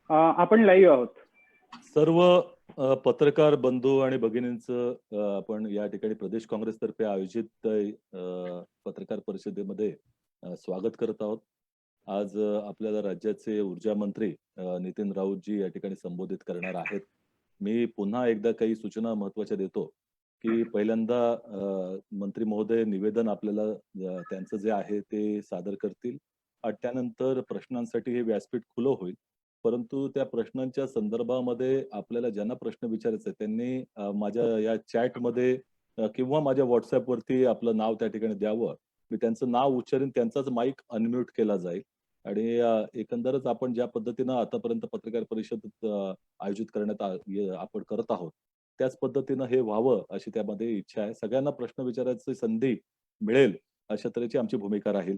आपण लाईव्ह आहोत. सर्व पत्रकार बंधू आणि भगिनींचं आपण या ठिकाणी प्रदेश काँग्रेसतर्फे आयोजित पत्रकार परिषदेमध्ये स्वागत करत आहोत. आज आपल्याला राज्याचे ऊर्जा मंत्री नितीन राऊतजी या ठिकाणी संबोधित करणार आहेत. मी पुन्हा एकदा काही सूचना महत्त्वाच्या देतो की पहिल्यांदा मंत्री महोदय निवेदन आपल्याला त्यांचं जे आहे ते सादर करतील आणि त्यानंतर प्रश्नांसाठी हे व्यासपीठ खुलं होईल. परंतु त्या प्रश्नांच्या संदर्भामध्ये आपल्याला ज्यांना प्रश्न विचारायचे त्यांनी माझ्या या चॅटमध्ये किंवा माझ्या व्हॉट्सअपवरती आपलं नाव त्या ठिकाणी द्यावं. मी त्यांचं नाव उच्चारीन, त्यांचाच माईक अनम्यूट केला जाईल आणि एकंदरच आपण ज्या पद्धतीनं आतापर्यंत पत्रकार परिषद आयोजित करण्यात आपण करत आहोत त्याच पद्धतीनं हे व्हावं अशी त्यामध्ये इच्छा आहे. सगळ्यांना प्रश्न विचारायची संधी मिळेल अशा तऱ्हेची आमची भूमिका राहील.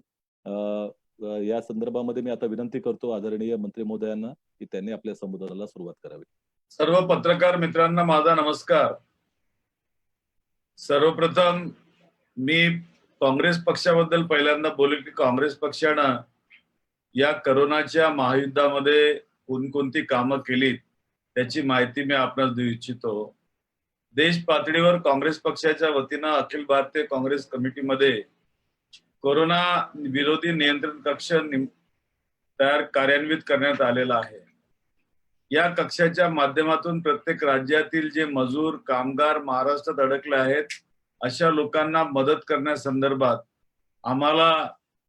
या संदर्भामध्ये मी आता विनंती करतो आदरणीय मंत्री महोदयांना की त्यांनी आपल्या संबोधनाला सुरुवात करावी. सर्व पत्रकार मित्रांना माझा नमस्कार. सर्वप्रथम मी काँग्रेस पक्षाबद्दल पहिल्यांदा बोलेल की काँग्रेस पक्षानं या करोनाच्या महायुद्धामध्ये कोणकोणती कामं केलीत त्याची माहिती मी आपणास देऊ इच्छितो. देश पातळीवर काँग्रेस पक्षाच्या वतीनं अखिल भारतीय काँग्रेस कमिटीमध्ये कोरोना विरोधी नियंत्रण कक्ष कार्यान्वित करण्यात आलेला आहे. या कक्षाच्या माध्यमातून प्रत्येक राज्यातील जे मजूर कामगार महाराष्ट्रात अडकले आहेत अशा लोकांना मदत करण्यासंदर्भात आम्हाला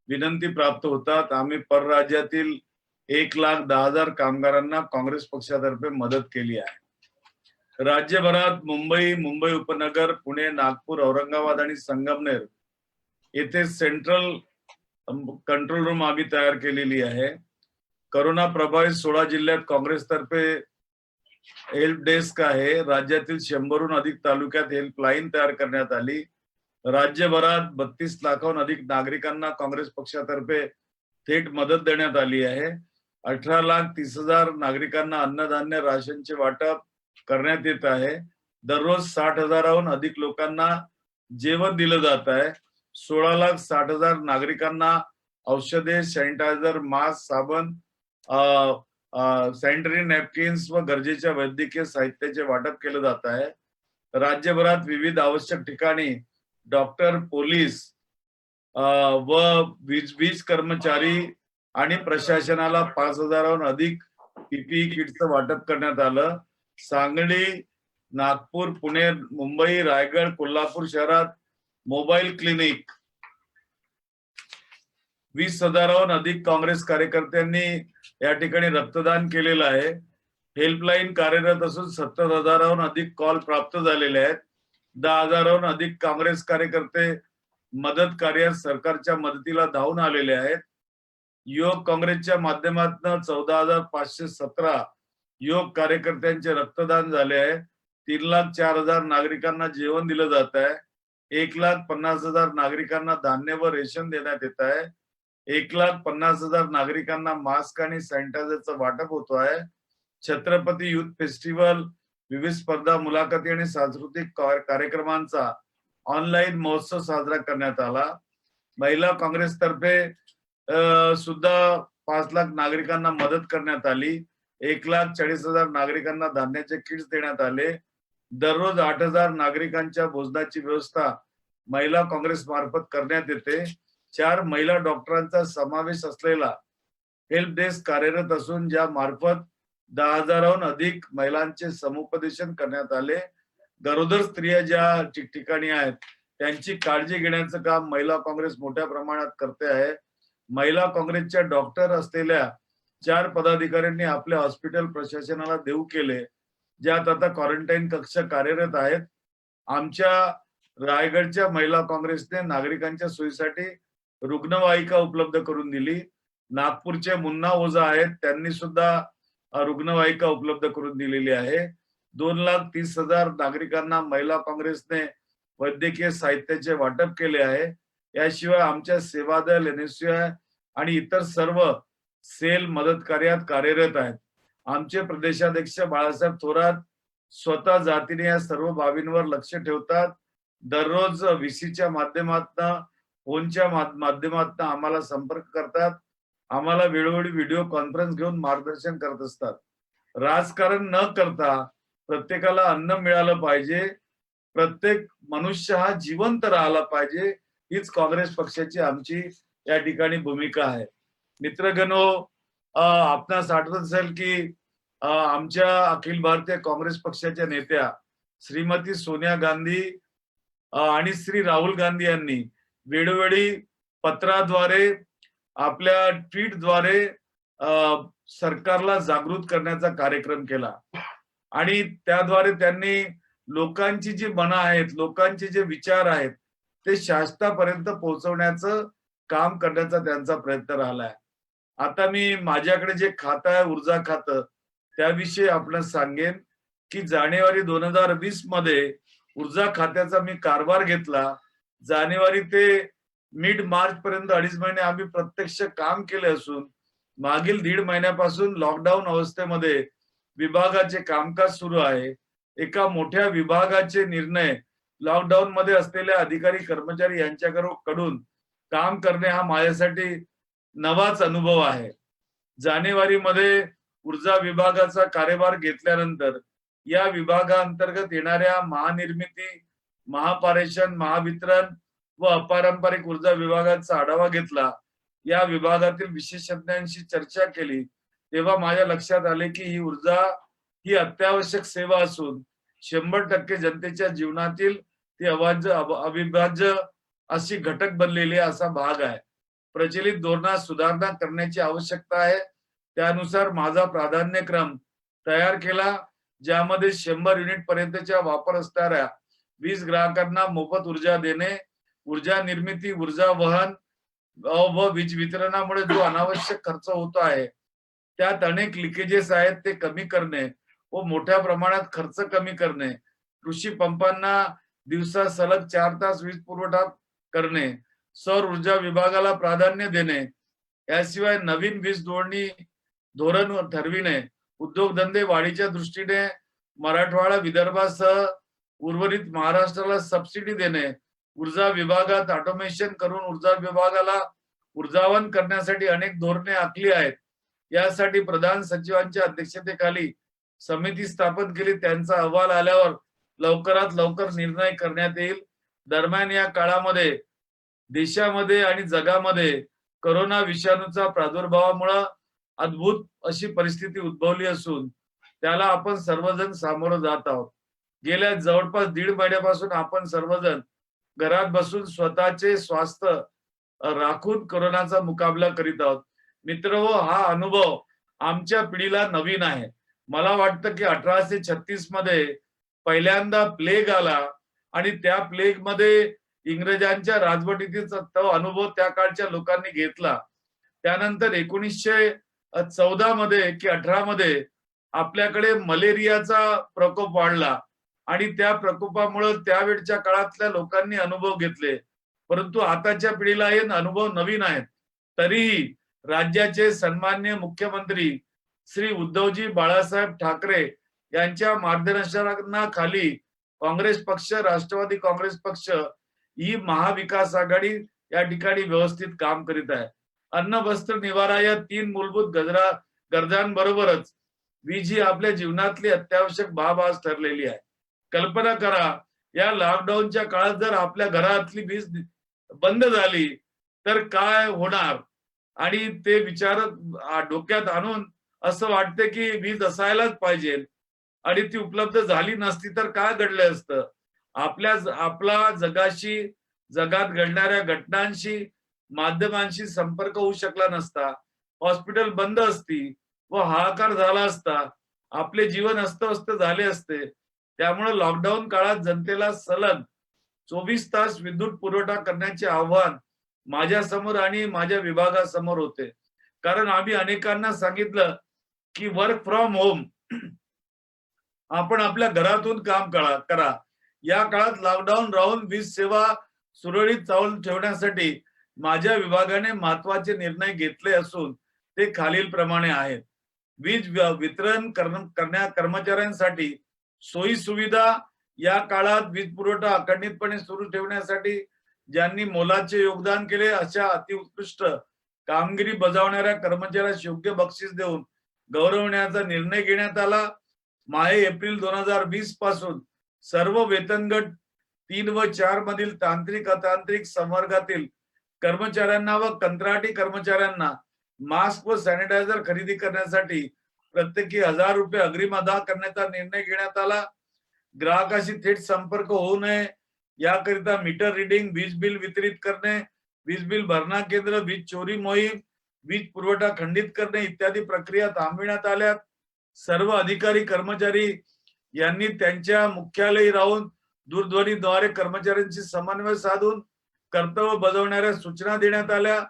विनंती प्राप्त होतात. आम्ही परराज्यातील 1,10,000 कामगारांना काँग्रेस पक्षातर्फे मदत केली आहे. राज्यभरात मुंबई उपनगर, पुणे, नागपूर, औरंगाबाद आणि संगमनेर येथे सेंट्रल कंट्रोल रूम आम्ही तयार केलेली आहे. कोरोना प्रभावित 16 जिल्ह्यात काँग्रेसतर्फे हेल्प डेस्क आहे. राज्यातील 100हून अधिक तालुक्यात हेल्पलाईन तयार करण्यात आली. राज्यभरात 32 लाखाहून अधिक नागरिकांना काँग्रेस पक्षातर्फे थेट मदत देण्यात आली आहे. 18,30,000 नागरिकांना अन्नधान्य राशनचे वाटप करण्यात येत आहे. दररोज 60,000हून अधिक लोकांना जेवण दिलं जात आहे. 16,60,000 नागरिकांना औषधे, सॅनिटायझर, मास्क, साबण, सॅनिटरी नॅपकिन्स व गरजेच्या वैद्यकीय साहित्याचे वाटप केलं जात आहे. राज्यभरात विविध आवश्यक ठिकाणी डॉक्टर, पोलीस व वीज कर्मचारी आणि प्रशासनाला 5,000हून अधिक पीपीई किटचं वाटप करण्यात आलं. सांगली, नागपूर, पुणे, मुंबई, रायगड, कोल्हापूर शहरात मोबाईल क्लिनिक 20,000हून अधिक काँग्रेस कार्यकर्त्यांनी या ठिकाणी रक्तदान केलेलं आहे. हेल्पलाईन कार्यरत असून 70,000हून अधिक कॉल प्राप्त झालेले आहेत. 10,000हून अधिक काँग्रेस कार्यकर्ते मदत कार्यात सरकारच्या मदतीला धावून आलेले आहेत. युवक काँग्रेसच्या माध्यमातून 14,517 युवक कार्यकर्त्यांचे रक्तदान झाले आहे. 3,04,000 नागरिकांना जेवण दिलं जात आहे. 1,50,000 नागरिकांना धान्य व रेशन देण्यात येत आहे. 1,50,000 नागरिकांना मास्क आणि सॅनिटायझरचं वाटप होतो आहे. छत्रपती युथ फेस्टिवल, विविध स्पर्धा, मुलाखती आणि सांस्कृतिक कार्यक्रमांचा ऑनलाईन महोत्सव साजरा करण्यात आला. महिला काँग्रेसतर्फे सुद्धा 5 लाख नागरिकांना मदत करण्यात आली. 1,40,000 नागरिकांना धान्याचे किट्स देण्यात आले. दररोज 8,000 नागरिकांच्या भोजनाची व्यवस्था महिला काँग्रेस मार्फत करण्यात येते. 4 महिला डॉक्टरांचा समावेश असलेला हेल्प डेस्क कार्यरत असून ज्या मार्फत 10,000हून अधिक महिलांचे समुपदेशन करण्यात आले. गरोदर स्त्रिया ज्या ठिकठिकाणी आहेत त्यांची काळजी घेण्याचं काम महिला काँग्रेस मोठ्या प्रमाणात करते आहे. महिला काँग्रेसच्या डॉक्टर असलेल्या 4 पदाधिकाऱ्यांनी आपल्या हॉस्पिटल प्रशासनाला देऊ केले, ज्यात आता क्वारंटाईन कक्ष कार्यरत आहेत. आमच्या रायगडच्या महिला काँग्रेसने नागरिकांच्या सोयीसाठी रुग्णवाहिका उपलब्ध करून दिली. नागपूरचे मुन्ना ओझा आहेत, त्यांनी सुद्धा रुग्णवाहिका उपलब्ध करून दिलेली आहे. 2,30,000 नागरिकांना महिला काँग्रेसने वैद्यकीय साहित्याचे वाटप केले आहे. याशिवाय आमच्या सेवादल, एनएसयूआय आणि इतर सर्व सेल मदत कार्यात कार्यरत आहेत. आमचे प्रदेशाध्यक्ष बाळासाहेब थोरात स्वतः जातीने या सर्व बाबींवर लक्ष ठेवतात. दररोज व्हीसीच्या माध्यमातून, फोनच्या माध्यमातून आम्हाला संपर्क करतात. आम्हाला वेळोवेळी व्हिडिओ कॉन्फरन्स घेऊन मार्गदर्शन करत असतात. राजकारण न करता प्रत्येकाला अन्न मिळालं पाहिजे, प्रत्येक मनुष्य हा जिवंत राहिला पाहिजे, हीच काँग्रेस पक्षाची आमची या ठिकाणी भूमिका आहे. मित्रगणो, आपणास आठवत असेल की आमच्या अखिल भारतीय काँग्रेस पक्षाच्या नेत्या श्रीमती सोनिया गांधी आणि श्री राहुल गांधी यांनी वेळोवेळी पत्राद्वारे, आपल्या ट्विटद्वारे सरकारला जागृत करण्याचा कार्यक्रम केला आणि त्याद्वारे त्यांनी लोकांची जी मनं आहेत, लोकांचे जे विचार आहेत, ते शासनापर्यंत पोहोचवण्याचं काम करण्याचा त्यांचा प्रयत्न राहिलाय. आता मी माझ्याकडे जे खातं आहे ऊर्जा खातं, त्याविषयी आपणास सांगेन की जानेवारी 2020 मध्ये ऊर्जा खात्याचा मी कारभार घेतला. जानेवारी ते मिड मार्च पर्यंत 2.5 महिने आम्ही प्रत्यक्ष काम केले असून मागील 1.5 महिन्यापासून लॉकडाऊन अवस्थेमध्ये विभागाचे कामकाज सुरू आहे. एका मोठ्या विभागाचे निर्णय लॉकडाऊन मध्ये असलेल्या अधिकारी कर्मचारी यांच्याकडून काम करणे हा माझ्यासाठी नवाच अनुभव आहे. जानेवारीमध्ये ऊर्जा विभागाचा कार्यभार घेतल्यानंतर या विभागाअंतर्गत येणाऱ्या महानिर्मिती, महापारेषण, महावितरण व अपारंपरिक ऊर्जा विभागाचा आढावा घेतला. या विभागातील विशेषज्ञांशी चर्चा केली. तेव्हा माझ्या लक्षात आले की ही ऊर्जा ही अत्यावश्यक सेवा असून 100% जनतेच्या जीवनातील ती अविभाज्य अशी घटक बनलेली असा भाग आहे. प्रचलित धोरणात सुधारणा करण्याची आवश्यकता आहे. त्यानुसार माझा प्राधान्यक्रम तयार केला, ज्यामध्ये 100 युनिट पर्यंतच्या वापर असणाऱ्या 20 ग्राहकांना मोफत ऊर्जा देणे, ऊर्जा निर्मिती, ऊर्जा वहन व वीज वितरणामुळे जो अनावश्यक खर्च होतो आहे, त्यात अनेक लिकेजेस आहेत, ते कमी करणे व मोठ्या प्रमाणात खर्च कमी करणे, कृषी पंपांना दिवसा सलग 4 तास वीज पुरवठा करणे, सौर ऊर्जा विभागाला प्राधान्य देणे, याशिवाय नवीन वीज जोडणी धोरण ठरविणे, उद्योगधंदे वाढीच्या दृष्टीने मराठवाडा, विदर्भासह उर्वरित महाराष्ट्राला सबसिडी देणे, ऊर्जा विभागात ऑटोमेशन करून ऊर्जा विभागाला ऊर्जावन करण्यासाठी अनेक धोरणे आखली आहेत. यासाठी प्रधान सचिवांच्या अध्यक्षतेखाली समिती स्थापन केली. त्यांचा अहवाल आल्यावर लवकरात लवकर निर्णय करण्यात येईल. दरम्यान या काळामध्ये देशामध्ये आणि जगामध्ये कोरोना विषाणूचा प्रादुर्भावामुळे अद्भुत अशी परिस्थिती उद्भवली असून त्याला आपण सर्वजण सामोरं जात आहोत. गेल्या जवळपास 1.5 महिन्यापासून आपण सर्वजण घरात बसून स्वतःचे स्वास्थ्य राखून कोरोनाचा मुकाबला करीत आहोत. मित्रहो, हा अनुभव आमच्या पिढीला नवीन आहे. मला वाटतं की 1836 मध्ये पहिल्यांदा प्लेग आला आणि त्या प्लेग मध्ये इंग्रजांच्या राजवटीचा तो अनुभव त्या काळच्या लोकांनी घेतला. त्यानंतर 1914 मध्ये की 18 मध्ये आपल्याकडे मलेरियाचा प्रकोप वाढला आणि त्या प्रकोपामुळे त्यावेळच्या काळातल्या लोकांनी अनुभव घेतले. परंतु आताच्या पिढीला हे अनुभव नवीन आहेत. तरीही राज्याचे सन्माननीय मुख्यमंत्री श्री उद्धवजी बाळासाहेब ठाकरे यांच्या मार्गदर्शनाखाली काँग्रेस पक्ष, राष्ट्रवादी काँग्रेस पक्ष ही महाविकास आघाडी या ठिकाणी व्यवस्थित काम करीत आहे. अन्न, वस्त्र, निवारा या 3 मूलभूत गरजांबरोबरच वीज ही आपल्या जीवनातली अत्यावश्यक बाब आज ठरलेली आहे. कल्पना करा, या लॉकडाऊनच्या काळात जर आपल्या घरातली वीज बंद झाली तर काय होणार, आणि ते विचार डोक्यात आणून असं वाटते की वीज असायलाच पाहिजे आणि ती उपलब्ध झाली नसती तर काय घडलं असतं. आपला जगाशी, जगात घडणाऱ्या घटनांशी, माध्यमांशी संपर्क होऊ शकला नसता, हॉस्पिटल बंद असती व हाहाकार झाला असता, आपले जीवन अस्तव्यस्त झाले असते. त्यामुळे लॉकडाऊन काळात जनतेला सलग 24 तास विद्युत पुरवठा करण्याचे आव्हान माझ्या समोर आणि माझ्या विभागासमोर होते. कारण आम्ही अनेकांना सांगितलं की वर्क फ्रॉम होम, आपण आपल्या घरातून काम करा. या काळात लॉकडाऊन राहून वीज सेवा सुरळीत चालू ठेवण्यासाठी माझ्या विभागाने महत्वाचे निर्णय घेतले असून ते खालील प्रमाणे आहेत. वीज वितरण करण्या कर्मचाऱ्यांसाठी सोयी सुविधा, या काळात वीज पुरवठा अखंडितपणे सुरू ठेवण्यासाठी ज्यांनी मोलाचे योगदान केले अशा अतिउत्कृष्ट कामगिरी बजावणाऱ्या कर्मचाऱ्यास योग्य बक्षीस देऊन गौरवण्याचा निर्णय घेण्यात आला. माहे एप्रिल 2020 पासून सर्व वेतन गट 3 व 4 मधील तांत्रिक अतांत्रिक संवर्गातील कर्मचाऱ्यांना व कंत्राटी कर्मचाऱ्यांना मास्क व सॅनिटायझर खरेदी करण्यासाठी प्रत्येकी 1000 रुपये अग्रिम अदा करण्याचा निर्णय घेण्यात आला. ग्राहकाशी थेट संपर्क होऊ नये याकरिता मीटर रिडिंग, वीज बिल वितरित करणे, वीज बिल भरणा केंद्र, वीज चोरी मोहीम, वीज पुरवठा खंडित करणे इत्यादी प्रक्रिया थांबविण्यात आल्या. सर्व अधिकारी कर्मचारी यांनी त्यांच्या मुख्यालयी राहून दूरध्वनीद्वारे कर्मचाऱ्यांशी समन्वय साधून कर्तव्य बजावणाऱ्या सूचना देण्यात आल्या.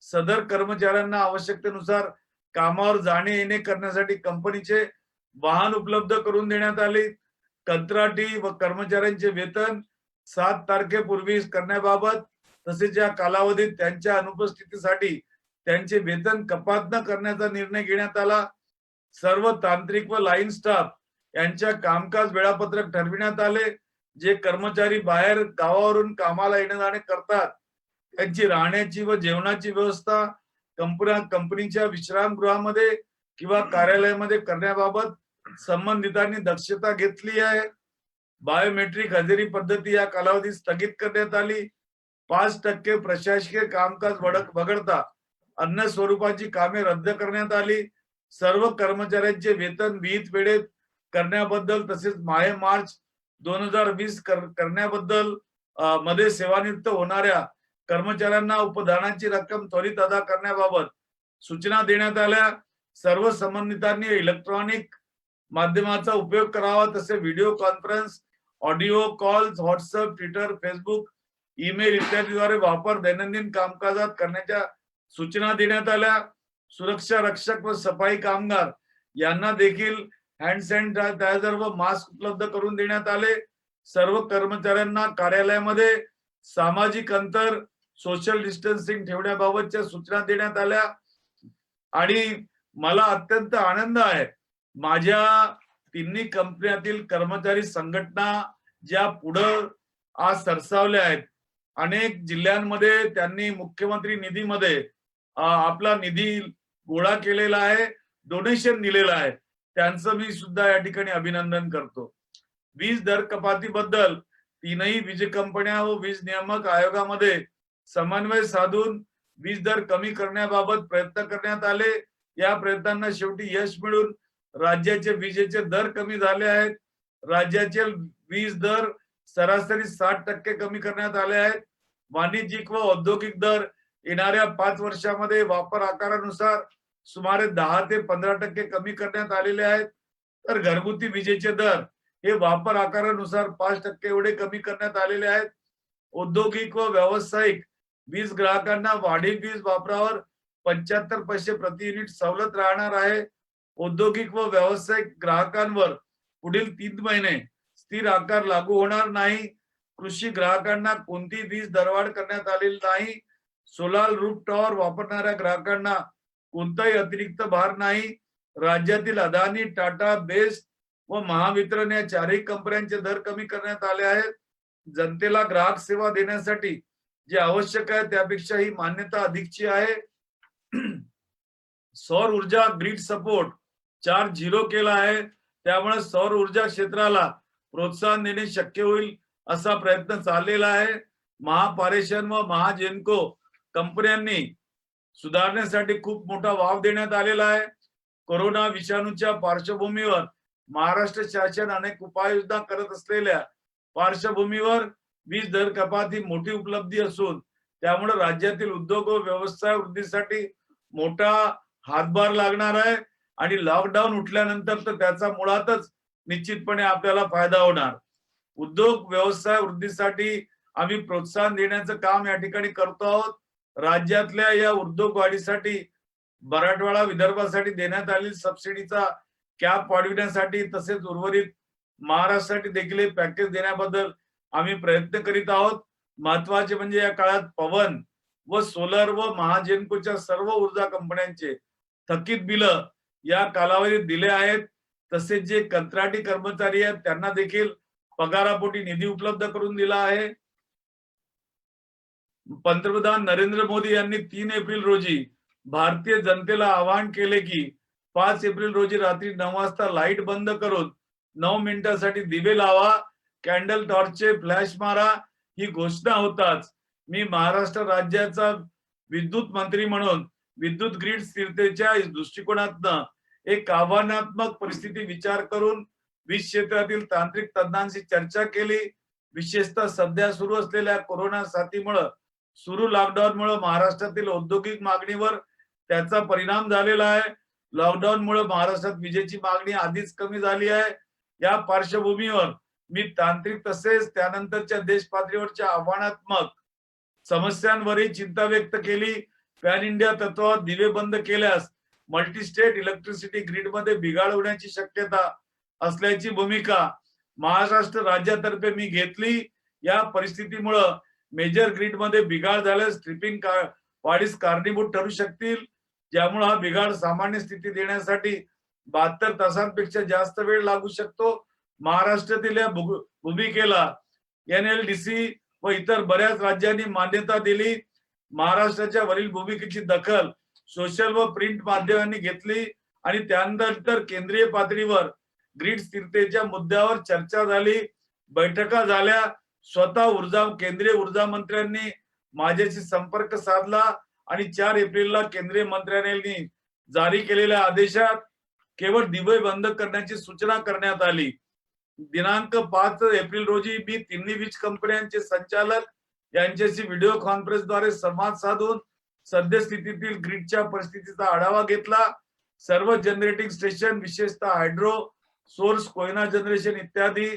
सदर कर्मचाऱ्यांना आवश्यकतेनुसार कामावर जाणे येणे करण्यासाठी कंपनीचे वाहन उपलब्ध करून देण्यात आले. कंत्राटी व कर्मचाऱ्यांचे वेतन 7 तारखेपूर्वी करण्याबाबत तसेच या कालावधीत त्यांच्या अनुपस्थितीसाठी त्यांचे वेतन कपात न करण्याचा निर्णय घेण्यात आला. सर्व तांत्रिक व लाईन स्टाफ यांच्या कामकाज वेळापत्रक ठरविण्यात आले. जे कर्मचारी बाहेर गावावरून कामाला येणे जाणे करतात त्यांची राहण्याची व जेवणाची व्यवस्था कंपनीच्या विश्रामगृहामध्ये किंवा कार्यालयामध्ये करण्याबाबत संबंधितांनी दक्षता घेतली आहे. बायोमेट्रिक हजेरी पद्धती या कालावधीत स्थगित करण्यात आली. 5% प्रशासकीय कामकाज वगळता अन्य स्वरूपाची कामे रद्द करण्यात आली. सर्व कर्मचाऱ्यांचे वेतन विहित वेळेत करण्याबद्दल तसेच माहे मार्च 2020 करण्याबद्दल मध्ये सेवानिवृत्त होणाऱ्या कर्मचाऱ्यांना उपदानाची रक्कम त्वरित अदा करण्याबाबत सूचना देण्यात आल्या. सर्व संबंधितांनी इलेक्ट्रॉनिक माध्यमाचा उपयोग करावा तसे video conference, audio calls, WhatsApp, Twitter, Facebook, email इत्यादीद्वारे वापर दैनंदिन कामकाजात करण्याच्या सूचना देण्यात आल्या. सुरक्षा रक्षक व सफाई कामगार यांना देखील हँड सॅनिटायझर व मास्क उपलब्ध करून देण्यात आले. सर्व कर्मचाऱ्यांना कार्यालयामध्ये सामाजिक अंतर, सोशल डिस्टन्सिंग ठेवण्याबाबतच्या सूचना देण्यात आल्या. आणि मला अत्यंत आनंद आहे, माझ्या तिन्ही कंपन्यातील कर्मचारी संघटना ज्या पुढं आज सरसावल्या आहेत. अनेक जिल्ह्यांमध्ये त्यांनी मुख्यमंत्री निधीमध्ये आपला निधी गोळा केलेला आहे, डोनेशन दिलेलं आहे. त्यांचं मी सुद्धा या ठिकाणी अभिनंदन करतो. वीज दर कपातीबद्दल तीनही वीज कंपन्या व वीज नियामक आयोगामध्ये समन्वय साधून वीज दर कमी करण्याबाबत प्रयत्न करण्यात आले. या प्रयत्नांना शेवटी यश मिळून राज्याचे विजेचे दर कमी झाले आहेत. राज्याचे वीज दर सरासरी 60% कमी करण्यात आले आहेत. वाणिज्यिक व औद्योगिक दर येणाऱ्या 5 वर्षामध्ये वापर आकारानुसार सुमारे 10 ते 15% कमी करण्यात आलेले आहेत. तर घरगुती विजेचे दर हे वापर आकारानुसार 5% एवढे कमी करण्यात आलेले आहेत. औद्योगिक व व्यावसायिक वीज ग्राहकांना वाढीव वीज वापरावर 75 पैसे प्रति युनिट सवलत राहणार आहे. औद्योगिक व व्यावसायिक ग्राहकांवर पुढील 3 महिने स्थिर आकार लागू होणार नाही. कृषी ग्राहकांना कोणती वीज दरवाढ करण्यात आलेली नाही. सोलार रूफटॉवर वापरणाऱ्या ग्राहकांना कोणताही अतिरिक्त भार नाही. राज्यातील अदानी, टाटा, बेस्ट व महावितरण या चारही कंपन्यांचे दर कमी करण्यात आले आहेत. जनतेला ग्राहक सेवा देण्यासाठी जे आवश्यक आहे त्यापेक्षा ही मान्यता अधिकची आहे. सौर ऊर्जा ग्रीड सपोर्ट 4.0 केला आहे. त्यामुळे सौर ऊर्जा क्षेत्राला प्रोत्साहन देणे शक्य होईल असा प्रयत्न चाललेला आहे. महापारेषण व महाजेनको कंपन्यांनी सुधारण्यासाठी खूप मोठा वाव देण्यात आलेला आहे. कोरोना विषाणूच्या पार्श्वभूमीवर महाराष्ट्र शासन अनेक उपाययोजना करत असलेल्या पार्श्वभूमीवर वीज दर कपात ही मोठी उपलब्धी असून त्यामुळे राज्यातील उद्योग व व्यवसाय वृद्धीसाठी मोठा हातभार लागणार आहे. आणि लॉकडाऊन उठल्यानंतर तर त्याचा मुळातच निश्चितपणे आपल्याला फायदा होणार. उद्योग व्यवसाय वृद्धीसाठी आम्ही प्रोत्साहन देण्याचं काम या ठिकाणी करतो आहोत. राज्यातल्या या उद्योग वाढीसाठी मराठवाडा विदर्भासाठी देण्यात आलेली सबसिडीचा कॅप वाढविण्यासाठी तसेच उर्वरित महाराष्ट्रासाठी देखील पॅकेज देण्याबद्दल आम्ही प्रयत्न करीत आहोत. महत्वाचे म्हणजे या काळात पवन व सोलर व महाजेनकोच्या सर्व ऊर्जा कंपन्यांचे थकीत बिल या कालावधीत दिले आहेत. तसेच जे कंत्राटी कर्मचारी आहेत त्यांना देखील पगारापोटी निधी उपलब्ध करून दिला आहे. पंतप्रधान नरेंद्र मोदी यांनी 3 एप्रिल रोजी भारतीय जनतेला आवाहन केले की 5 एप्रिल रोजी रात्री 9 वाजता लाईट बंद करून 9 मिनिटांसाठी दिवे लावा, कॅन्डल टॉर्चचे फ्लॅश मारा, ही घोषणा होताच मी महाराष्ट्र राज्याचा विद्युत मंत्री म्हणून विद्युत ग्रीड स्थिरतेच्या दृष्टिकोनातनं एक आव्हानात्मक परिस्थिती विचार करून वीज क्षेत्रातील तांत्रिक तज्ञांशी चर्चा केली. विशेषतः सध्या सुरू असलेल्या कोरोना साथीमुळे सुरू लॉकडाऊनमुळे महाराष्ट्रातील औद्योगिक मागणीवर त्याचा परिणाम झालेला आहे. लॉकडाऊनमुळे महाराष्ट्रात विजेची मागणी आधीच कमी झाली आहे. या पार्श्वभूमीवर मी तांत्रिक तसेच त्यानंतरच्या देश पातळीवरच्या आव्हानात्मक समस्यांवरही चिंता व्यक्त केली. पॅन इंडिया तत्वावर दिवे बंद केल्यास मल्टी स्टेट इलेक्ट्रिसिटी ग्रीडमध्ये बिघाड होण्याची शक्यता असल्याची भूमिका महाराष्ट्र राज्यातर्फे मी घेतली. या परिस्थितीमुळे मेजर ग्रीडमध्ये बिघाड झाल्यास ट्रिपिंग वाढीस कारणीभूत ठरू शकतील, ज्यामुळे हा बिघाड सामान्य स्थिती देण्यासाठी 72 तासांपेक्षा जास्त वेळ लागू शकतो. महाराष्ट्रातील या भूमिकेला NLDC व इतर बऱ्याच राज्यांनी मान्यता दिली. महाराष्ट्राच्या वरील भूमिकेची दखल सोशल व प्रिंट माध्यमांनी घेतली आणि त्यानंतर केंद्रीय पातळीवर ग्रीड स्थिरतेच्या मुद्द्यावर चर्चा झाली, बैठका झाल्या. स्वतः केंद्रीय ऊर्जा मंत्र्यांनी माझ्याशी संपर्क साधला आणि 4 एप्रिलला केंद्रीय मंत्र्यांनी जारी केलेल्या आदेशात केवळ दिवे बंद करण्याची सूचना करण्यात आली. दिनांक 5 एप्रिल रोजी मी तिन्ही वीज कंपन्यांचे संचालक यांच्याशी व्हिडिओ कॉन्फरन्सद्वारे संवाद साधून सद्यस्थितीतील ग्रीडच्या परिस्थितीचा आढावा घेतला. सर्व जनरेटिंग स्टेशन विशेषतः हायड्रो सोर्स, कोयना जनरेशन इत्यादी,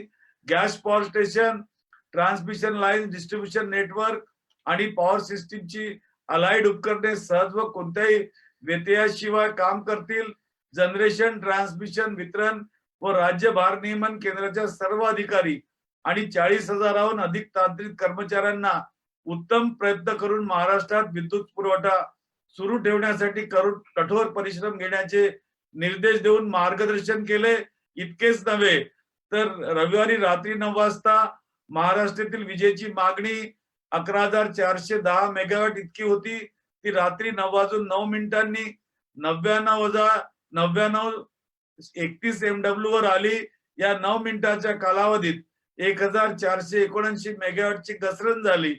gas power station, transmission line, distribution network आणि पॉवर सिस्टीमची अलाइड उपकरणे सहज व कोणत्याही व्यत्ययाशिवाय काम करतील. जनरेशन, ट्रान्समिशन, वितरण व राज्य भारनियमन केंद्राच्या सर्व अधिकारी आणि 40,000हून अधिक तांत्रिक कर्मचाऱ्यांना उत्तम प्रयत्न करून महाराष्ट्रात विद्युत पुरवठा सुरू ठेवण्यासाठी कठोर परिश्रम घेण्याचे निर्देश देऊन मार्गदर्शन केले. इतकेच नव्हे तर रविवारी रात्री 9 वाजता महाराष्ट्रातील विजेची मागणी 11,410 मेगावॅट इतकी होती. ती रात्री 9:09 99-99-31 MW वर आली. या 9 मिनिटांच्या कालावधीत 1,479 मेगावॅटची घसरण झाली.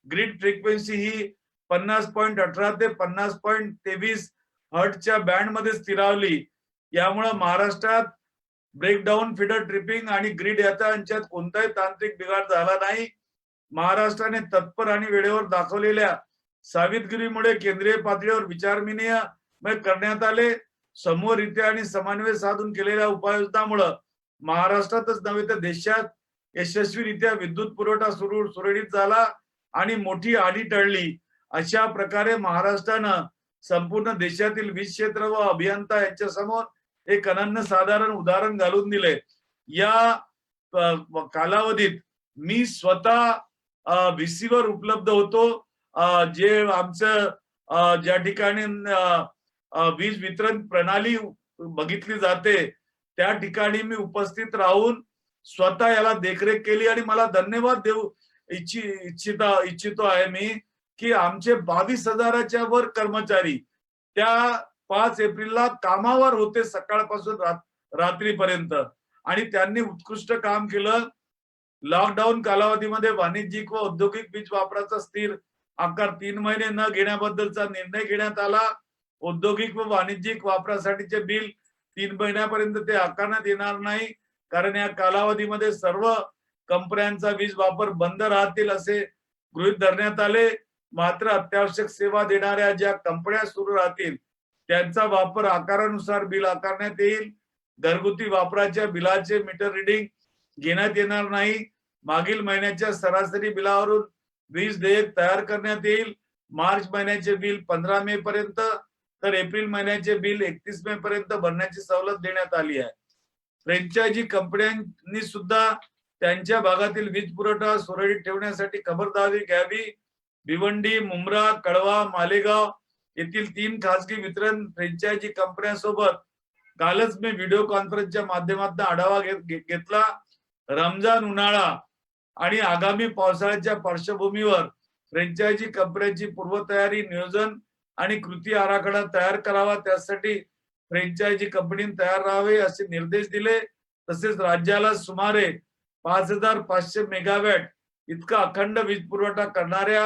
ग्रीड फ्रिक्वेन्सी ही 50.18 ते 50.23 हर्ट्जच्या बँड मध्ये स्थिरावली. यामुळे महाराष्ट्रात ब्रेकडाऊन, फिडर ट्रिपिंग आणि ग्रीड यांच्यात कोणताही तांत्रिक बिघाड झाला नाही. महाराष्ट्राने तत्पर आणि वेळेवर दाखवलेल्या सावधगिरीमुळे केंद्रीय पातळीवर विचारविनिमय करण्यात आले. समूहरित्या आणि समन्वय साधून केलेल्या उपाययोजनामुळे महाराष्ट्रातच नव्हे तर देशात यशस्वीरित्या विद्युत पुरवठा सुरळीत झाला आणि मोठी आढी टळली. अशा प्रकारे महाराष्ट्रानं संपूर्ण देशातील वीज क्षेत्र व अभियंता यांच्या समोर एक अनन्य साधारण उदाहरण घालून दिले. या कालावधीत मी स्वतः VC वर उपलब्ध होतो. जे आमचं ज्या ठिकाणी वीज वितरण प्रणाली बघितली जाते त्या ठिकाणी मी उपस्थित राहून स्वतः याला देखरेख केली आणि मला धन्यवाद देऊ इच्छितो आहे मी की आमचे 22,000च्या वर कर्मचारी त्या 5 एप्रिलला कामावर होते सकाळपासून रात्रीपर्यंत आणि त्यांनी उत्कृष्ट काम केलं. लॉकडाऊन कालावधीमध्ये वाणिज्यिक व औद्योगिक वीज वापराचा स्थिर आकार 3 महिने न घेण्याबद्दलचा निर्णय घेण्यात आला. औद्योगिक व वाणिज्यिक वापरासाठीचे बिल 3 महिन्यापर्यंत ते आकारण्यात येणार नाही, कारण या कालावधीमध्ये सर्व कंपन्यांचा वीज वापर बंद राहतील असे गृहीत धरण्यात आले. मात्र अत्यावश्यक सेवा देणाऱ्या ज्या कंपन्या सुरू राहतील त्यांचा वापर आकारानुसार बिल आकारण्यात येईल. घरगुती वापराच्या बिलाचे मीटर रिडिंग घेण्यात येणार नाही. मागील महिन्याच्या सरासरी बिलावरून वीज देयक तयार करण्यात येईल. मार्च महिन्याचे बिल 15 मे पर्यंत तर एप्रिल महिन्याचे बिल 31 मे पर्यंत भरण्याची सवलत देण्यात आली आहे. फ्रँचायझी कंपन्यांनी सुद्धा त्यांच्या भागातील वीज पुरवठा सुरळीत ठेवण्यासाठी खबरदारी घ्यावी. भिवंडी, मुंब्रा, कळवा, मालेगाव येथील 3 खासगी वितरण फ्रँचायझी कंपन्यांसोबत कालच मी व्हिडिओ कॉन्फरन्सच्या माध्यमातून आढावा घेतला. रमजान, उन्हाळा आणि आगामी पावसाळ्याच्या पार्श्वभूमीवर फ्रँचायझी कंपन्यांची पूर्वतयारी, नियोजन आणि कृती आराखडा तयार करावा. त्यासाठी फ्रँचायझी कंपनी तयार राहावे असे निर्देश दिले. तसेच राज्याला सुमारे 5,500 मेगावॅट इतका अखंड वीज पुरवठा करणाऱ्या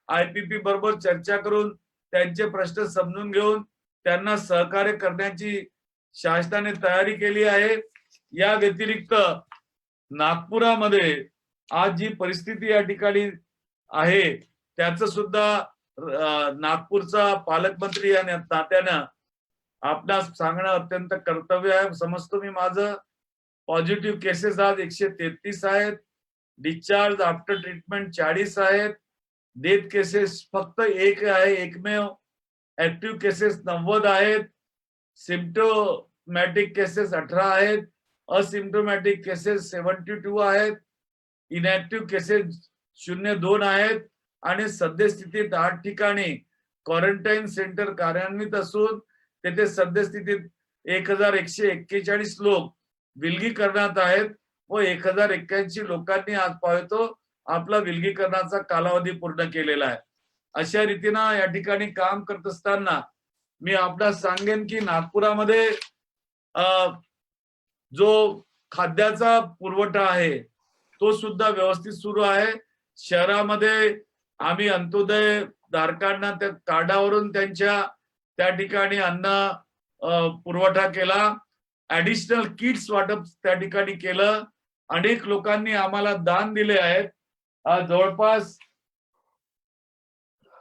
IPP बरोबर चर्चा करून त्यांचे प्रश्न समजून घेऊन त्यांना सहकार्य करण्याची शासनाने तयारी केली आहे. या व्यतिरिक्त नागपुरामध्ये आज जी परिस्थिती या ठिकाणी आहे त्याचं सुद्धा नागपूरचा पालकमंत्री या नात्यानं आपणास सांगणं अत्यंत कर्तव्य आहे समजतो मी माझं. पॉझिटिव्ह केसेस आज 133 आहेत. डिस्चार्ज आफ्टर ट्रीटमेंट 40 आहेत. डेथ केसेस फक्त एक आहे, एकमेव. ऍक्टिव्ह केसेस 90 आहेत. सिम्प्टोमॅटिक केसेस 18 आहेत. असिम्प्टोमॅटिक केसेस 72 आहेत. इनॅक्टिव्ह केसेस 02 आहेत. आणि सद्यस्थितीत 8 ठिकाणी क्वारंटाईन सेंटर कार्यान्वित असून तेथे सद्यस्थितीत 1,141 लोक विलगीकरणात आहेत व 1,081 लोकांनी आज पाहतो आपला विलगीकरणाचा कालावधी पूर्ण केलेला आहे. अशा रीतीनं या ठिकाणी काम करत असताना मी आपल्याला सांगेन की नागपुरामध्ये जो खाद्याचा पुरवठा आहे तो सुद्धा व्यवस्थित सुरू आहे. शहरामध्ये आम्ही अंत्योदय धारकांना त्या कार्डावरून त्यांच्या त्या ठिकाणी अन्न पुरवठा केला. ऍडिशनल किट्स वाटप त्या ठिकाणी केलं. अनेक लोकांनी आम्हाला दान दिले आहेत. जवळपास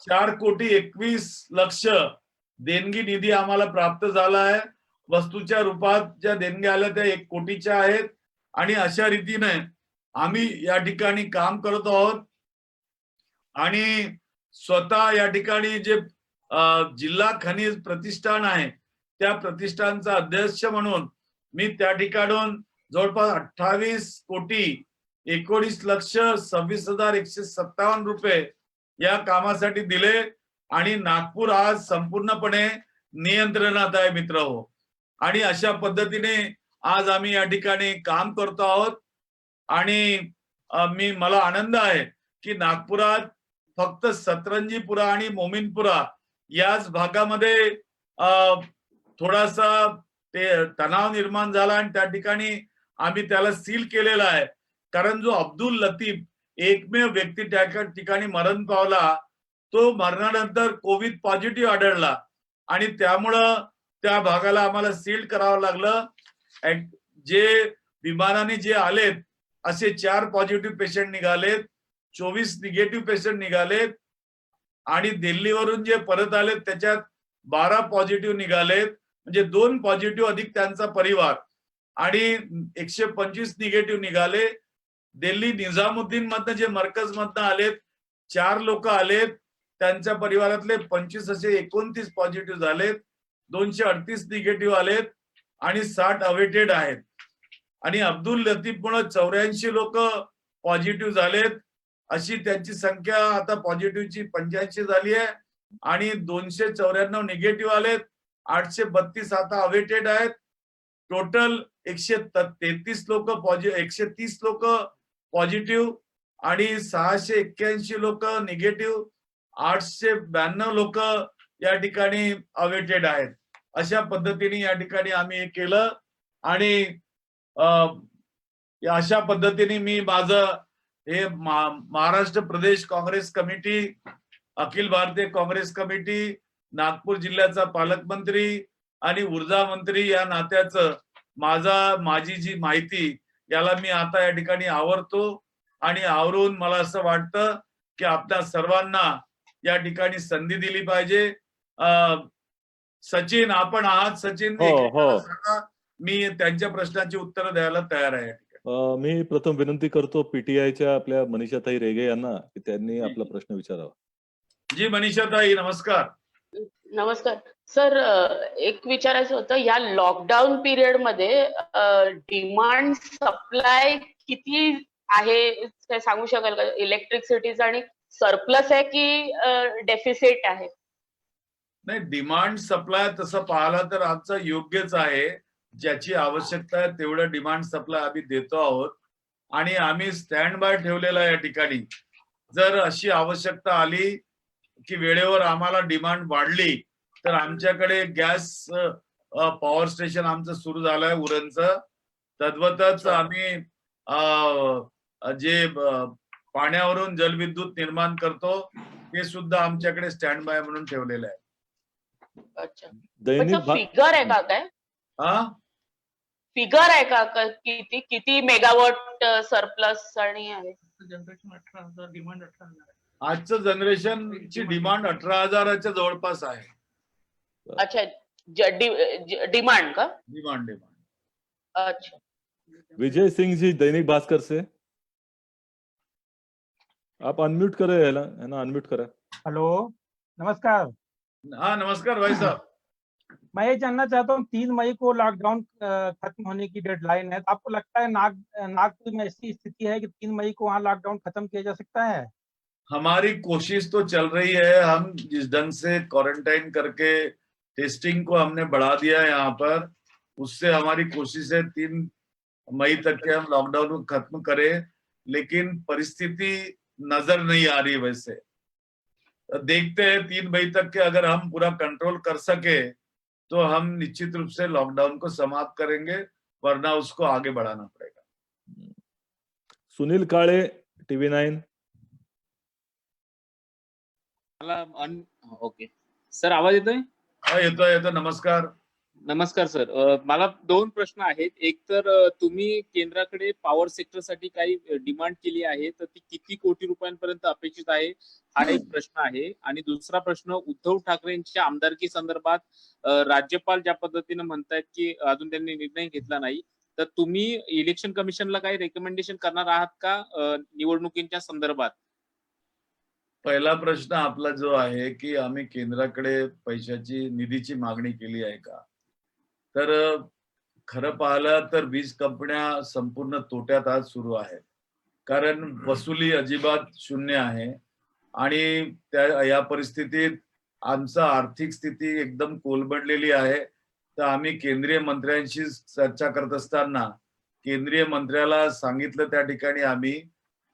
4,21,00,000 देणगी निधी आम्हाला प्राप्त झाला आहे. वस्तूच्या रूपात ज्या देणग्या आल्या त्या 1 कोटीच्या आहेत. आणि अशा रीतीने आम्ही या ठिकाणी काम करत आहोत. आणि स्वतः या ठिकाणी जे जिल्हा खनिज प्रतिष्ठान आहे त्या प्रतिष्ठानचा अध्यक्ष म्हणून मी त्या ठिकाणून जवळपास 28,19,26,26,157 रुपये या कामासाठी दिले. आणि नागपूर आज संपूर्णपणे नियंत्रणात आहे मित्रहो. आणि अशा पद्धतीने आज आम्ही या ठिकाणी काम करतो आहोत. आणि मला आनंद आहे की नागपुरात फक्त सतरंजीपुरा आणि मोमीनपुरा याच भागामध्ये थोडासा ते तणाव निर्माण झाला आणि त्या ठिकाणी आम्ही त्याला सील केलेला आहे. कारण जो अब्दुल लतीफ एकमेव व्यक्ती त्या ठिकाणी मरण पावला तो मरणानंतर कोविड पॉझिटिव्ह आढळला आणि त्यामुळं त्या भागाला आम्हाला सील करावं लागलं. जे विमानाने जे आलेत असे 4 पॉझिटिव्ह पेशंट निघालेत, 24 निगेटिव्ह पेशंट निघालेत आणि दिल्लीवरून जे परत आलेत त्याच्यात 12 पॉझिटिव्ह निघालेत. म्हणजे 2 पॉझिटिव्ह अधिक त्यांचा परिवार आणि 125 निगेटिव्ह निघाले. दिल्ली निजामुद्दीन मधनं जे मरकज मधनं आलेत 4 लोक आलेत, त्यांच्या परिवारातले 25 असे 29 पॉझिटिव्ह झालेत. 238 निगेटिव्ह आलेत आणि 60 अवेटेड आहेत. आणि अब्दुल लतीफ मुळे 84 लोक पॉझिटिव्ह झालेत. अशी त्यांची संख्या आता पॉझिटिव्हची 85 झाली आहे. आणि 294 निगेटिव्ह आलेत. 832 आता अवेटेड आहेत. टोटल 133 लोक 130 लोक पॉझिटिव्ह आणि 681 लोक निगेटिव्ह, 892 लोक या ठिकाणी अवेटेड आहेत. अशा पद्धतीने या ठिकाणी आम्ही हे केलं. आणि अशा पद्धतीने मी माझं हे महाराष्ट्र प्रदेश काँग्रेस कमिटी, अखिल भारतीय काँग्रेस कमिटी, नागपूर जिल्ह्याचा पालकमंत्री आणि ऊर्जा मंत्री या नात्याचं माझी जी माहिती याला मी आता या ठिकाणी आवरतो. आणि आवरून मला असं वाटतं की आपल्या सर्वांना या ठिकाणी संधी दिली पाहिजे. सचिन आपण आहात. सचिन सांगा, मी त्यांच्या प्रश्नांची उत्तरं द्यायला तयार आहे. मी प्रथम विनंती करतो पीटीआयच्या आपल्या मनीषाताई रेगे यांना की त्यांनी आपला प्रश्न विचारावा. जी मनीषाताई, नमस्कार. नमस्कार सर. एक विचारायचं होतं, या लॉकडाऊन पिरियड मध्ये डिमांड सप्लाय किती आहे ते सांगू शकाल का? इलेक्ट्रिसिटीचा आणि सरप्लस आहे की डेफिसिट आहे? नाही, डिमांड सप्लाय तसं पाहिला तर आमचं योग्यच आहे. ज्याची आवश्यकता आहे तेवढं डिमांड सप्लाय आम्ही देतो आहोत. आणि आम्ही स्टँड बाय ठेवलेला या ठिकाणी जर अशी आवश्यकता आली की वेळेवर आम्हाला डिमांड वाढली तर आमच्याकडे गॅस पॉवर स्टेशन आमचं सुरू झालंय उरणचं. तद्वतच आम्ही जे पाण्यावरून जलविद्युत निर्माण करतो ते सुद्धा आमच्याकडे स्टँड बाय म्हणून ठेवलेलं आहे. अच्छा, दैनिक फिगर आहे का काय? हा, फिगर आहे का किती किती मेगावॉट सरप्लस आणि आहे? Generation 18,000, demand 18,000. आजचं जनरेशनची डिमांड 18,000च्या जवळपास आहे. अच्छा, डिमांड का? डिमांड. अच्छा. विजय सिंह जी दैनिक भास्कर से, आप अनम्यूट करें, है ना, अनम्यूट करें. हेलो, नमस्कार. हाँ नमस्कार भाई साहब. मैं ये जानना चाहता हूँ 3 मई को लॉकडाउन खत्म होने की डेडलाइन है, तो आपको लगता है नागपुर में ऐसी स्थिति है कि 3 मई को वहाँ लॉकडाउन खत्म किया जा सकता है? हमारी कोशिश तो चल रही है. हम जिस ढंग से क्वारंटाइन करके टेस्टिंग को हमने बढ़ा दिया है यहाँ पर, उससे हमारी कोशिश है 3 मई तक के हम लॉकडाउन को खत्म करें. लेकिन परिस्थिति नजर नहीं आ रही. वैसे देखते हैं 3 मई तक के अगर हम पूरा कंट्रोल कर सके तो हम निश्चित रूप से लॉकडाउन को समाप्त करेंगे, वरना उसको आगे बढ़ाना पड़ेगा. Sunil Kale, TV9. Okay sir, आवाज येतोय? हा, येतो. नमस्कार. नमस्कार सर. मला 2 प्रश्न आहेत. एक तर तुम्ही केंद्राकडे पॉवर सेक्टरसाठी काही डिमांड केली आहे, तर ती किती कोटी रुपयांपर्यंत अपेक्षित आहे, हा एक प्रश्न आहे. आणि दुसरा प्रश्न, उद्धव ठाकरेंच्या आमदारकी संदर्भात राज्यपाल ज्या पद्धतीने म्हणतायत की अजून त्यांनी निर्णय घेतला नाही, तर तुम्ही इलेक्शन कमिशनला काही रेकमेंडेशन करणार आहात का निवडणुकीच्या संदर्भात? पहिला प्रश्न आपला जो आहे की आम्ही केंद्राकडे पैशाची निधीची मागणी केली आहे का, तर खरं पाहिलं तर वीज कंपन्या संपूर्ण तोट्यात आज सुरू आहेत. कारण वसुली अजिबात शून्य आहे आणि या परिस्थितीत आमची आर्थिक स्थिती एकदम कोलमडलेली आहे. तर आम्ही केंद्रीय मंत्र्यांशी चर्चा करत असताना केंद्रीय मंत्र्याला सांगितलं त्या ठिकाणी आम्ही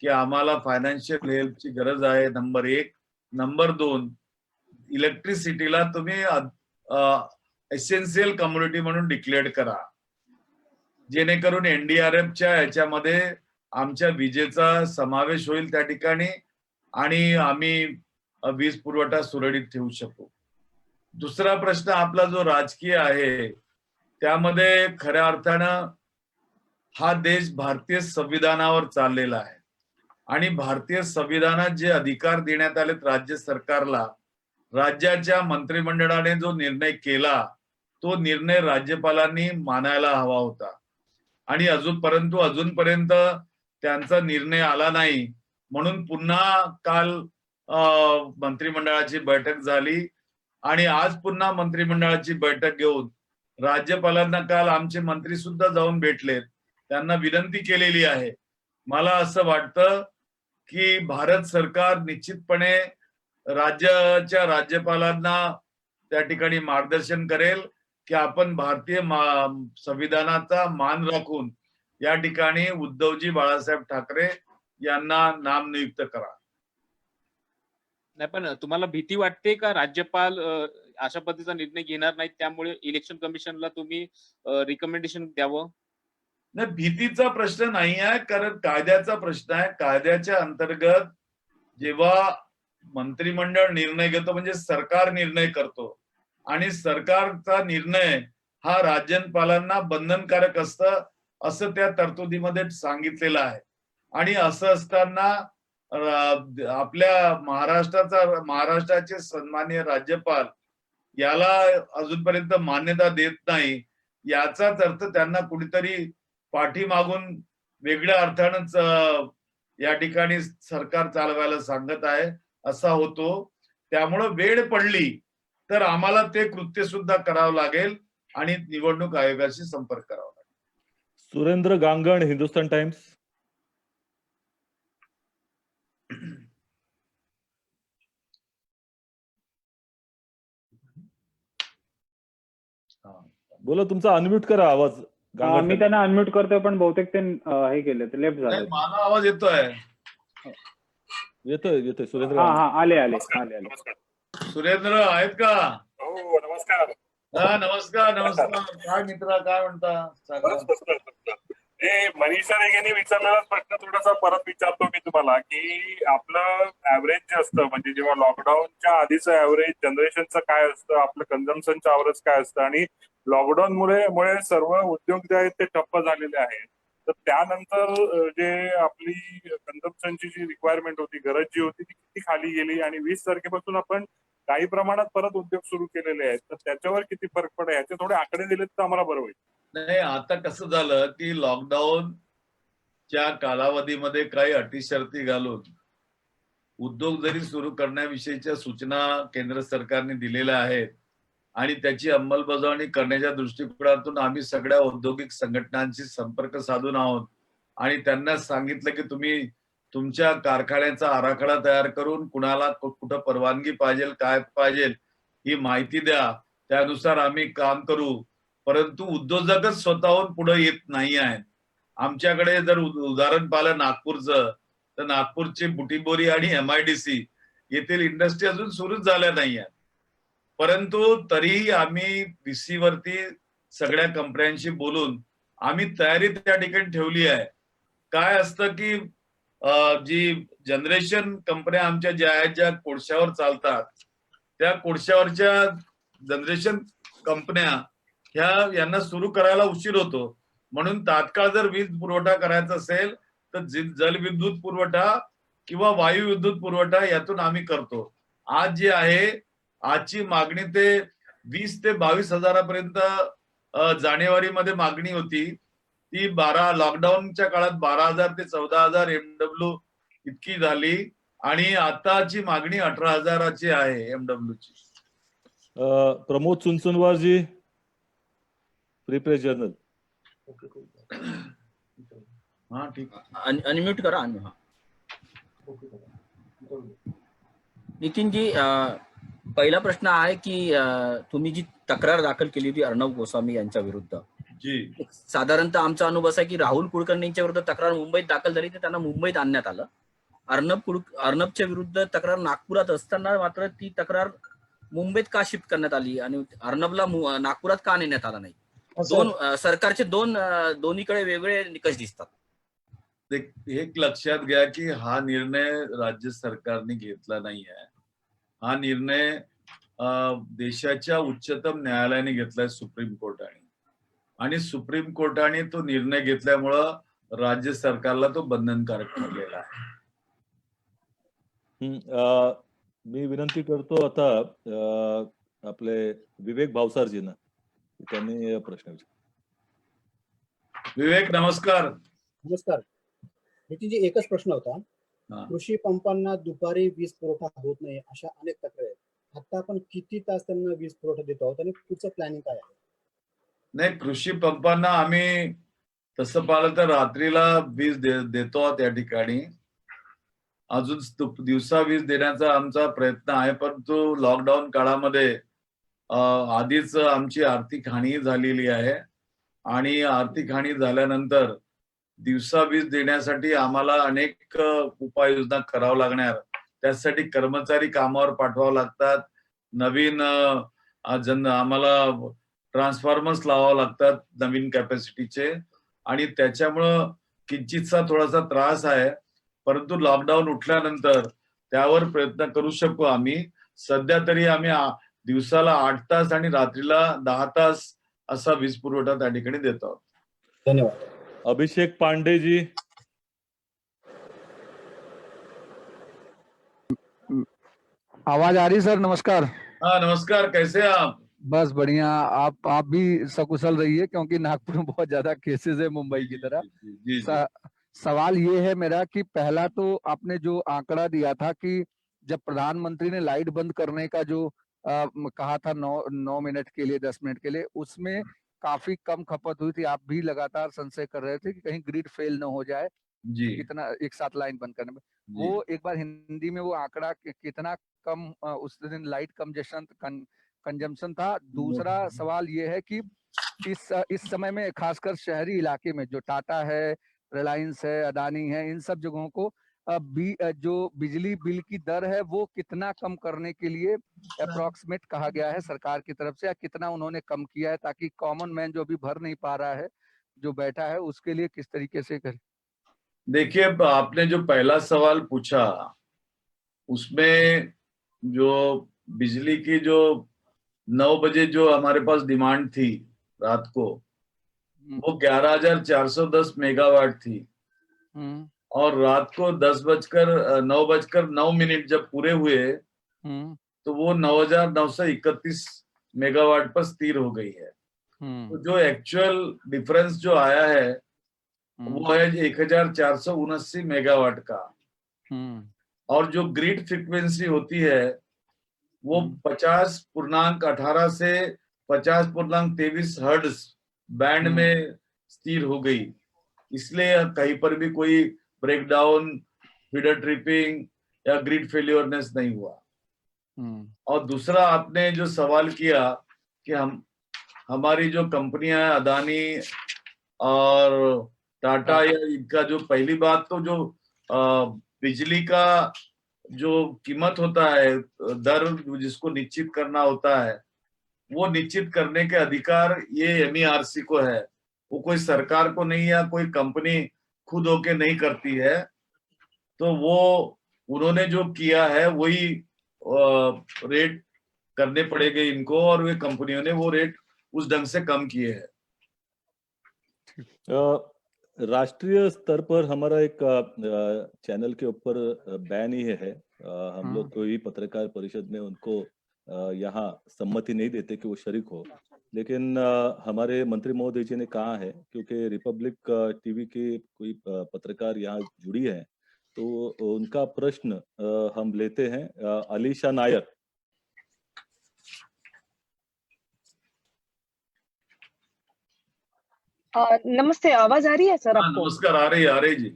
की आम्हाला फायनान्शियल हेल्पची गरज आहे, नंबर 1. नंबर 2, इलेक्ट्रिसिटीला तुम्ही एसेन्शियल कम्युनिटी म्हणून डिक्लेअर करा, जेणेकरून NDRFच्या याच्यामध्ये आमच्या विजेचा समावेश होईल त्या ठिकाणी आणि आम्ही वीज पुरवठा सुरळीत ठेवू शकू. दुसरा प्रश्न आपला जो राजकीय आहे, त्यामध्ये खऱ्या अर्थानं हा देश भारतीय संविधानावर चाललेला आहे आणि भारतीय संविधानात जे अधिकार देण्यात आलेत राज्य सरकारला, राज्याच्या मंत्रिमंडळाने जो निर्णय केला तो निर्णय राज्यपालांनी मानायला हवा होता आणि अजूनपर्यंत त्यांचा निर्णय आला नाही. म्हणून पुन्हा काल मंत्रिमंडळाची बैठक झाली आणि आज पुन्हा मंत्रिमंडळाची बैठक घेऊन राज्यपालांना काल आमचे मंत्री सुद्धा जाऊन भेटलेत, त्यांना विनंती केलेली आहे. मला असं वाटतं की भारत सरकार निश्चितपणे राज्याच्या राज्यपालांना त्या ठिकाणी मार्गदर्शन करेल की आपण भारतीय संविधानाचा मान राखून या ठिकाणी उद्धवजी बाळासाहेब ठाकरे यांना नामनियुक्त करा. नाही, पण तुम्हाला भीती वाटते का राज्यपाल अशा पद्धतीचा निर्णय घेणार नाहीत, त्यामुळे इलेक्शन कमिशनला तुम्ही रिकमेंडेशन द्यावं? नाही, भीतीचा प्रश्न नाही आहे, कारण कायद्याचा प्रश्न आहे. कायद्याच्या अंतर्गत जेव्हा मंत्रिमंडळ निर्णय घेतो म्हणजे सरकार निर्णय करतो आणि सरकारचा निर्णय हा राज्यपालांना बंधनकारक असतं असं त्या तरतुदीमध्ये सांगितलेलं आहे. आणि असं असताना आपल्या महाराष्ट्राचे सन्माननीय राज्यपाल याला अजूनपर्यंत मान्यता देत नाही, याचाच अर्थ त्यांना कुणीतरी पाठीमागून वेगळ्या अर्थानंच या ठिकाणी सरकार चालवायला सांगत आहे असा होतो. त्यामुळे वेळ पडली तर आम्हाला ते कृत्य सुद्धा करावं लागेल आणि निवडणूक आयोगाशी संपर्क करावा लागेल. सुरेंद्र गांगण, हिंदुस्तान टाइम्स. बोला, तुमचा अनम्यूट करा आवाज. मी त्यांना अनम्यूट करतोय पण बहुतेक ते हे केले, ते लेफ्ट झाले. मला आवाज येतोय. येतोय सुरेंद्र. आले. सुरेंद्र आहेत का? हो नमस्कार. हा नमस्कार नमस्कार. काय मित्रा काय म्हणता सांगा. मनीष सर यांनी विचारलेला प्रश्न थोडासा परत विचारतो मी तुम्हाला की आपलं ऍव्हरेज जे असतं म्हणजे जेव्हा लॉकडाऊनच्या आधीचं ऍव्हरेज जनरेशनचं काय असतं, आपलं कन्झम्पशनचं ऍव्हरेज काय असतं आणि लॉकडाऊन मुळे सर्व उद्योग जे आहेत ते ठप्प झालेले आहेत. तर त्यानंतर जे आपली कन्झम्पशनची जी रिक्वायरमेंट होती, गरज जी होती ती किती खाली गेली आणि 20 तारखेपासून आपण काही प्रमाणात परत उद्योग सुरू केलेले आहेत, तर त्याच्यावर किती फरक पडेल याचे थोडे आकडे दिलेत तर आम्हाला बरं होईल. नाही आता कसं झालं की लॉकडाऊनच्या कालावधीमध्ये काही अटी शर्ती घालून उद्योग जरी सुरू करण्याविषयीच्या सूचना केंद्र सरकारने दिलेल्या आहेत आणि त्याची अंमलबजावणी करण्याच्या दृष्टिकोनातून आम्ही सगळ्या औद्योगिक संघटनांशी संपर्क साधून आहोत आणि त्यांना सांगितलं की तुम्ही तुमच्या कारखान्याचा आराखडा तयार करून कुणाला कुठं परवानगी पाहिजे काय पाहिजे ही माहिती द्या, त्यानुसार आम्ही काम करू. परंतु उद्योजकच स्वतःहून पुढे येत नाही आहेत. आमच्याकडे जर उदाहरण पाहिलं नागपूरचं, तर नागपूरची बुटीबोरी आणि MIDC येथील इंडस्ट्री अजून सुरूच झाल्या नाही आहेत. परंतु तरीही आम्ही VC वरती सगळ्या कंपन्यांशी बोलून आम्ही तयारी त्या ठिकाणी ठेवली आहे. काय असतं की जी जनरेशन कंपन्या आमच्या ज्या आहेत ज्या कोळशावर चालतात, त्या कोळशावरच्या जनरेशन कंपन्या यांना सुरू करायला उशीर होतो. म्हणून तात्काळ जर वीज पुरवठा करायचा असेल तर जलविद्युत पुरवठा किंवा वायू विद्युत पुरवठा यातून आम्ही करतो. आज जे आहे आजची मागणी ते 20 ते 22 हजारापर्यंत जानेवारीमध्ये मागणी होती. ती लॉकडाऊनच्या काळात 12,000 ते 14,000 MW इतकी झाली आणि आताची मागणी 18,000ची आहे MW ची. प्रमोद सुनसुनवारजी, फ्री प्रेस जर्नल. हा ठीक. अनम्यूट करा. नितीनजी, पहिला प्रश्न आहे की तुम्ही जी तक्रार दाखल केली होती अर्णब गोस्वामी यांच्या विरुद्ध, जी साधारणतः आमचा अनुभव असा की राहुल कुलकर्णींच्या विरुद्ध तक्रार मुंबईत दाखल झाली तर त्यांना मुंबईत आणण्यात आलं. अर्णबच्या विरुद्ध तक्रार नागपुरात असताना मात्र ती तक्रार मुंबईत का शिफ्ट करण्यात आली आणि अर्णबला नागपुरात का नेण्यात आला नाही? सरकारचे दोन्हीकडे वेगवेगळे निकष दिसतात. एक लक्षात घ्या की हा निर्णय राज्य सरकारने घेतला नाही आहे. हा निर्णय देशाच्या उच्चतम न्यायालयाने घेतलाय, सुप्रीम कोर्टाने. आणि सुप्रीम कोर्टाने तो निर्णय घेतल्यामुळं राज्य सरकारला तो बंधनकारक ठरलेला आहे. मी विनंती करतो आता आपले विवेक भावसारजींना, त्यांनी प्रश्न विचार. विवेक नमस्कार. नमस्कार. नितीनजी, एकच प्रश्न होता. कृषी पंपांना दुपारी वीज पुरवठा होत नाही अशा अनेक तक्रारी आहेत. आता आपण किती तास त्यांना वीज पुरवठा देतो आहोत आणि पुढचं प्लॅनिंग काय आहे? नाही, कृषी पंपांना आम्ही तसं पाहिलं तर रात्रीला वीज देतो आहोत या ठिकाणी. अजून दिवसा वीज देण्याचा आमचा प्रयत्न आहे, परंतु लॉकडाऊन काळामध्ये आधीच आमची आर्थिक हानी झालेली आहे आणि आर्थिक हानी झाल्यानंतर दिवसा वीज देण्यासाठी आम्हाला अनेक उपाययोजना करावं लागणार. त्यासाठी कर्मचारी कामावर पाठवावं लागतात, नवीन आम्हाला ट्रान्सफॉर्मर्स लावावं लागतात नवीन कॅपॅसिटीचे, आणि त्याच्यामुळं किंचितसा थोडासा त्रास आहे. परंतु लॉकडाऊन उठल्यानंतर त्यावर प्रयत्न करू शकू आम्ही. सध्या तरी आम्ही दिवसाला 8 तास आणि रात्रीला 10 तास असा वीज पुरवठा त्या ठिकाणी देत आहोत. धन्यवाद. अभिषेक पांडेजी. आवाज आ रही सर? नमस्कार. हाँ नमस्कार, कैसे आप? बस बढ़िया. आप भी सकुशल रहिए क्योंकि नागपुर में बहुत ज्यादा केसेस है मुंबई की तरह. जी, सवाल ये है मेरा कि पहला तो आपने जो आंकड़ा दिया था कि जब प्रधानमंत्री ने लाइट बंद करने का जो कहा था 9 मिनट के लिए 10 मिनट के लिए, उसमें काफी कम खपत हुई थी. आप भी लगातार संशय कर रहे थे कि कहीं ग्रिड फेल न हो जाए जी कितना एक साथ लाइन बंद करने में. वो एक बार हिंदी में वो आंकड़ा कितना कम उस दिन लाइट कंजम्पशन था. दूसरा सवाल ये है कि इस समय में खासकर शहरी इलाके में जो टाटा है, रिलायंस है, अदानी है, इन सब जगहों को जो बिजली बिल की दर है वो कितना कम करने के लिए अप्रोक्सीमेट कहा गया है सरकार की तरफ से, या कितना उन्होंने कम किया है, ताकि कॉमन मैन जो अभी भर नहीं पा रहा है, जो बैठा है, उसके लिए किस तरीके से करे? देखिए, आपने जो पहला सवाल पूछा उसमें जो बिजली की जो 9 बजे जो हमारे पास डिमांड थी रात को, वो 11,410 मेगावाट थी। और रात को 9:09 जब पूरे हुए तो वो 9,931 मेगावाट पर स्थिर हो गई है। तो जो एक्चुअल डिफरेंस जो आया है वो है 1,479 मेगावाट का। और जो ग्रिड फ्रीक्वेंसी होती है वो 50.18 से 50.23 हर्ट्ज बैंड में स्थिर हो गई। इसलिए कहीं पर भी कोई ब्रेकडाउन, फीडर ट्रिपिंग या ग्रिड फेलियरनेस नहीं हुआ। और दूसरा आपने जो सवाल किया कि हमारी जो कंपनियां हैं अदानी और टाटा, या इनका जो पहली बात तो जो बिजली का जो कीमत होता है, दर जिसको निश्चित करना होता है, वो निश्चित करने के अधिकार ये MERC को है। वो कोई सरकार को नहीं, या कोई कंपनी खुद होके नहीं करती है। तो वो उन्होंने जो किया है वही रेट करने पड़ेंगे इनको, और वे कंपनियों ने वो रेट उस ढंग से कम किए हैं। राष्ट्रीय स्तर पर हमारा एक चैनल के ऊपर बैन ही है। हम लोग कोई पत्रकार परिषद में उनको यहाँ सम्मति नहीं देते कि वो शरीक हो, लेकिन हमारे मंत्री महोदय जी ने कहा है, क्योंकि रिपब्लिक टीवी के कोई पत्रकार यहाँ जुड़ी है, तो उनका प्रश्न हम लेते हैं। अलीशा नायर। नमस्ते, आवाज आ रही है सर आपको? नमस्कार, आ रही जी।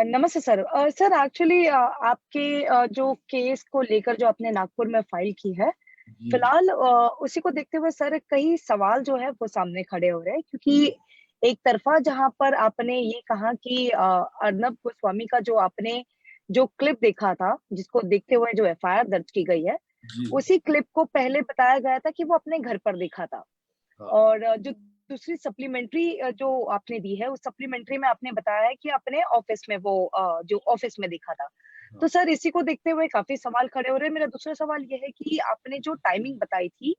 नमस्ते सर। सर एक्चुअली आपके जो केस को लेकर जो आपने नागपुर में फाइल की है, फिलहाल उसी को देखते हुए सर कई सवाल जो है वो सामने खड़े हो रहे हैं, क्योंकि एक तरफा जहां पर आपने ये कहा कि अर्नब गोस्वामी का जो आपने जो क्लिप देखा था, जिसको देखते हुए जो FIR दर्ज की गई है, उसी क्लिप को पहले बताया गया था कि वो अपने घर पर देखा था। और जो दूसरी सप्लीमेंट्री जो आपने दी है, उस सप्लीमेंट्री में आपने बताया है कि अपने ऑफिस में वो जो ऑफिस में देखा था। तो सर इसी को देखते हुए काफी सवाल खड़े हो रहे हैं। मेरा दूसरा सवाल ये है कि आपने जो टाइमिंग बताई थी,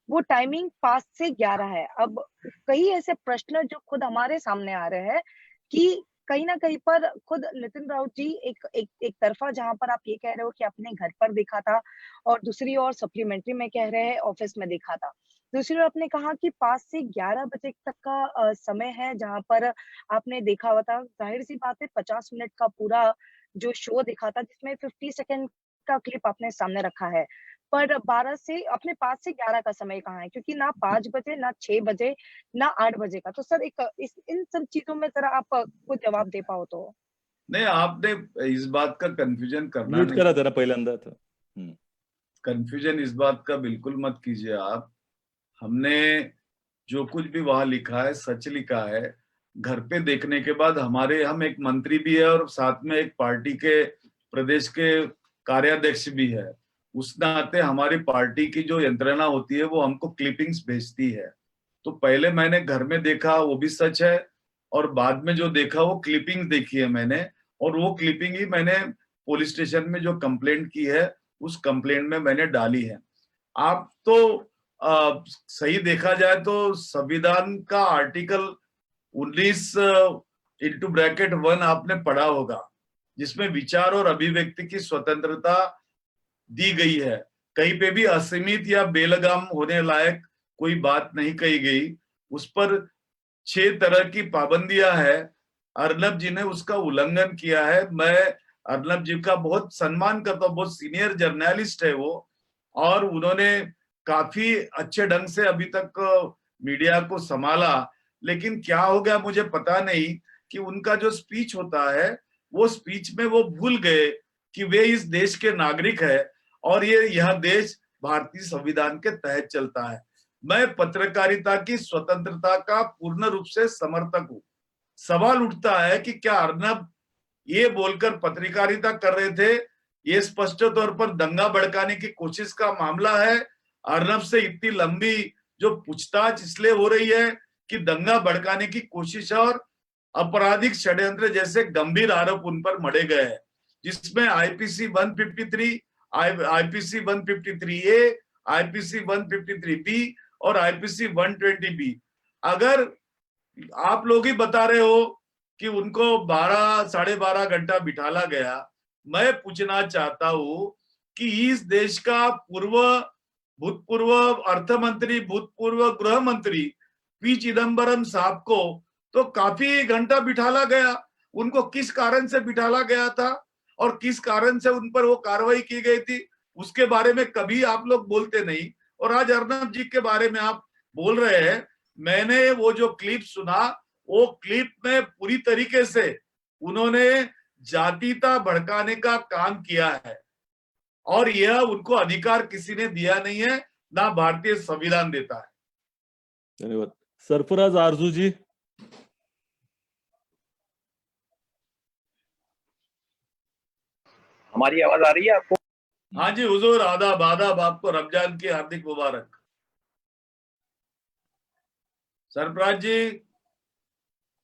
वो टाइमिंग 5 से 11 है। अब कई ऐसे प्रश्न जो खुद हमारे सामने आ रहे हैं कि कहीं ना कहीं पर खुद नितिन राउत जी एक तरफा जहां पर आप ये कह रहे हो कि अपने घर पर देखा था, और दूसरी ओर सप्लीमेंट्री में कह रहे हैं ऑफिस में देखा था। दूसरी ओर आपने कहा कि 5 से 11 बजे तक का समय है जहां पर आपने देखा हुआ था। जाहिर सी बात है 50 मिनट का पूरा जो शो देखा था, जिसमें 50 सेकंड का क्लिप आपने सामने रखा है, पर 12 से अपने 5 से 11 का समय कहाँ है? क्योंकि ना 5 बजे, ना 6 बजे, ना 8 बजे का। तो सर इन सब चीजों में जरा आप कुछ जवाब दे पाओ तो। नहीं, आपने इस बात का कंफ्यूजन करना म्यूट नहीं। करा जरा पहिल्यांदा था। कंफ्यूजन इस बात का बिल्कुल मत कीजिए आप। हमने जो कुछ भी वहां लिखा है सच लिखा है। घर पे देखने के बाद हम एक मंत्री भी है और साथ में एक पार्टी के प्रदेश के कार्याध्यक्ष भी है। उस नाते हमारी पार्टी की जो यंत्रणा होती है वो हमको क्लिपिंग्स भेजती है। तो पहले मैंने घर में देखा, वो भी सच है, और बाद में जो देखा वो क्लिपिंग देखी है मैंने, और वो क्लिपिंग ही मैंने पुलिस स्टेशन में जो कंप्लेंट की है उस कंप्लेंट में मैंने डाली है। आप तो सही देखा जाए तो संविधान का आर्टिकल 19(1) आपने पढ़ा होगा, जिसमें विचार और अभिव्यक्ति की स्वतंत्रता दी गई है। कहीं पे भी असीमित या बेलगाम होने लायक कोई बात नहीं कही गई। उस पर 6 तरह की पाबंदियां है। अर्नब जी ने उसका उल्लंघन किया है। मैं अर्नब जी का बहुत सम्मान करता हूँ, बहुत सीनियर जर्नलिस्ट है वो, और उन्होंने काफी अच्छे ढंग से अभी तक मीडिया को संभाला। लेकिन क्या हो गया मुझे पता नहीं कि उनका जो स्पीच होता है वो स्पीच में वो भूल गए कि वे इस देश के नागरिक है और यह देश भारतीय संविधान के तहत चलता है। मैं पत्रकारिता की स्वतंत्रता का पूर्ण रूप से समर्थक हूँ। सवाल उठता है कि क्या अर्नब ये बोलकर पत्रकारिता कर रहे थे। ये स्पष्ट तौर पर दंगा भड़काने की कोशिश का मामला है। अर्नब से इतनी लंबी जो पूछताछ इसलिए हो रही है कि दंगा भड़काने की कोशिश और आपराधिक षड्यंत्र जैसे गंभीर आरोप उन पर मढ़े गए हैं, जिसमें IPC 153, IPC 153A, IPC 153B और आईपीसी 120B। अगर आप लोग ही बता रहे हो कि उनको 12-12.5 घंटा बिठाला गया, मैं पूछना चाहता हूं कि इस देश का भूतपूर्व अर्थ मंत्री, भूतपूर्व गृह मंत्री पी चिदम्बरम साहब को तो काफी घंटा बिठाला गया। उनको किस कारण से बिठाला गया था और किस कारण से उन पर वो कार्रवाई की गई थी, उसके बारे में कभी आप लोग बोलते नहीं। और आज अर्नब जी के बारे में आप बोल रहे हैं। मैंने वो जो क्लिप सुना, वो क्लिप में पूरी तरीके से उन्होंने जातीयता भड़काने का काम किया है और यह उनको अधिकार किसी ने दिया नहीं है, ना भारतीय संविधान देता है। धन्यवाद। सरफराज आरजू जी। हमारी आवाज आ रही है आपको? हाँ जी हुजूर, आदाब आदाब, आपको रमजान की हार्दिक मुबारक। सरफराज जी,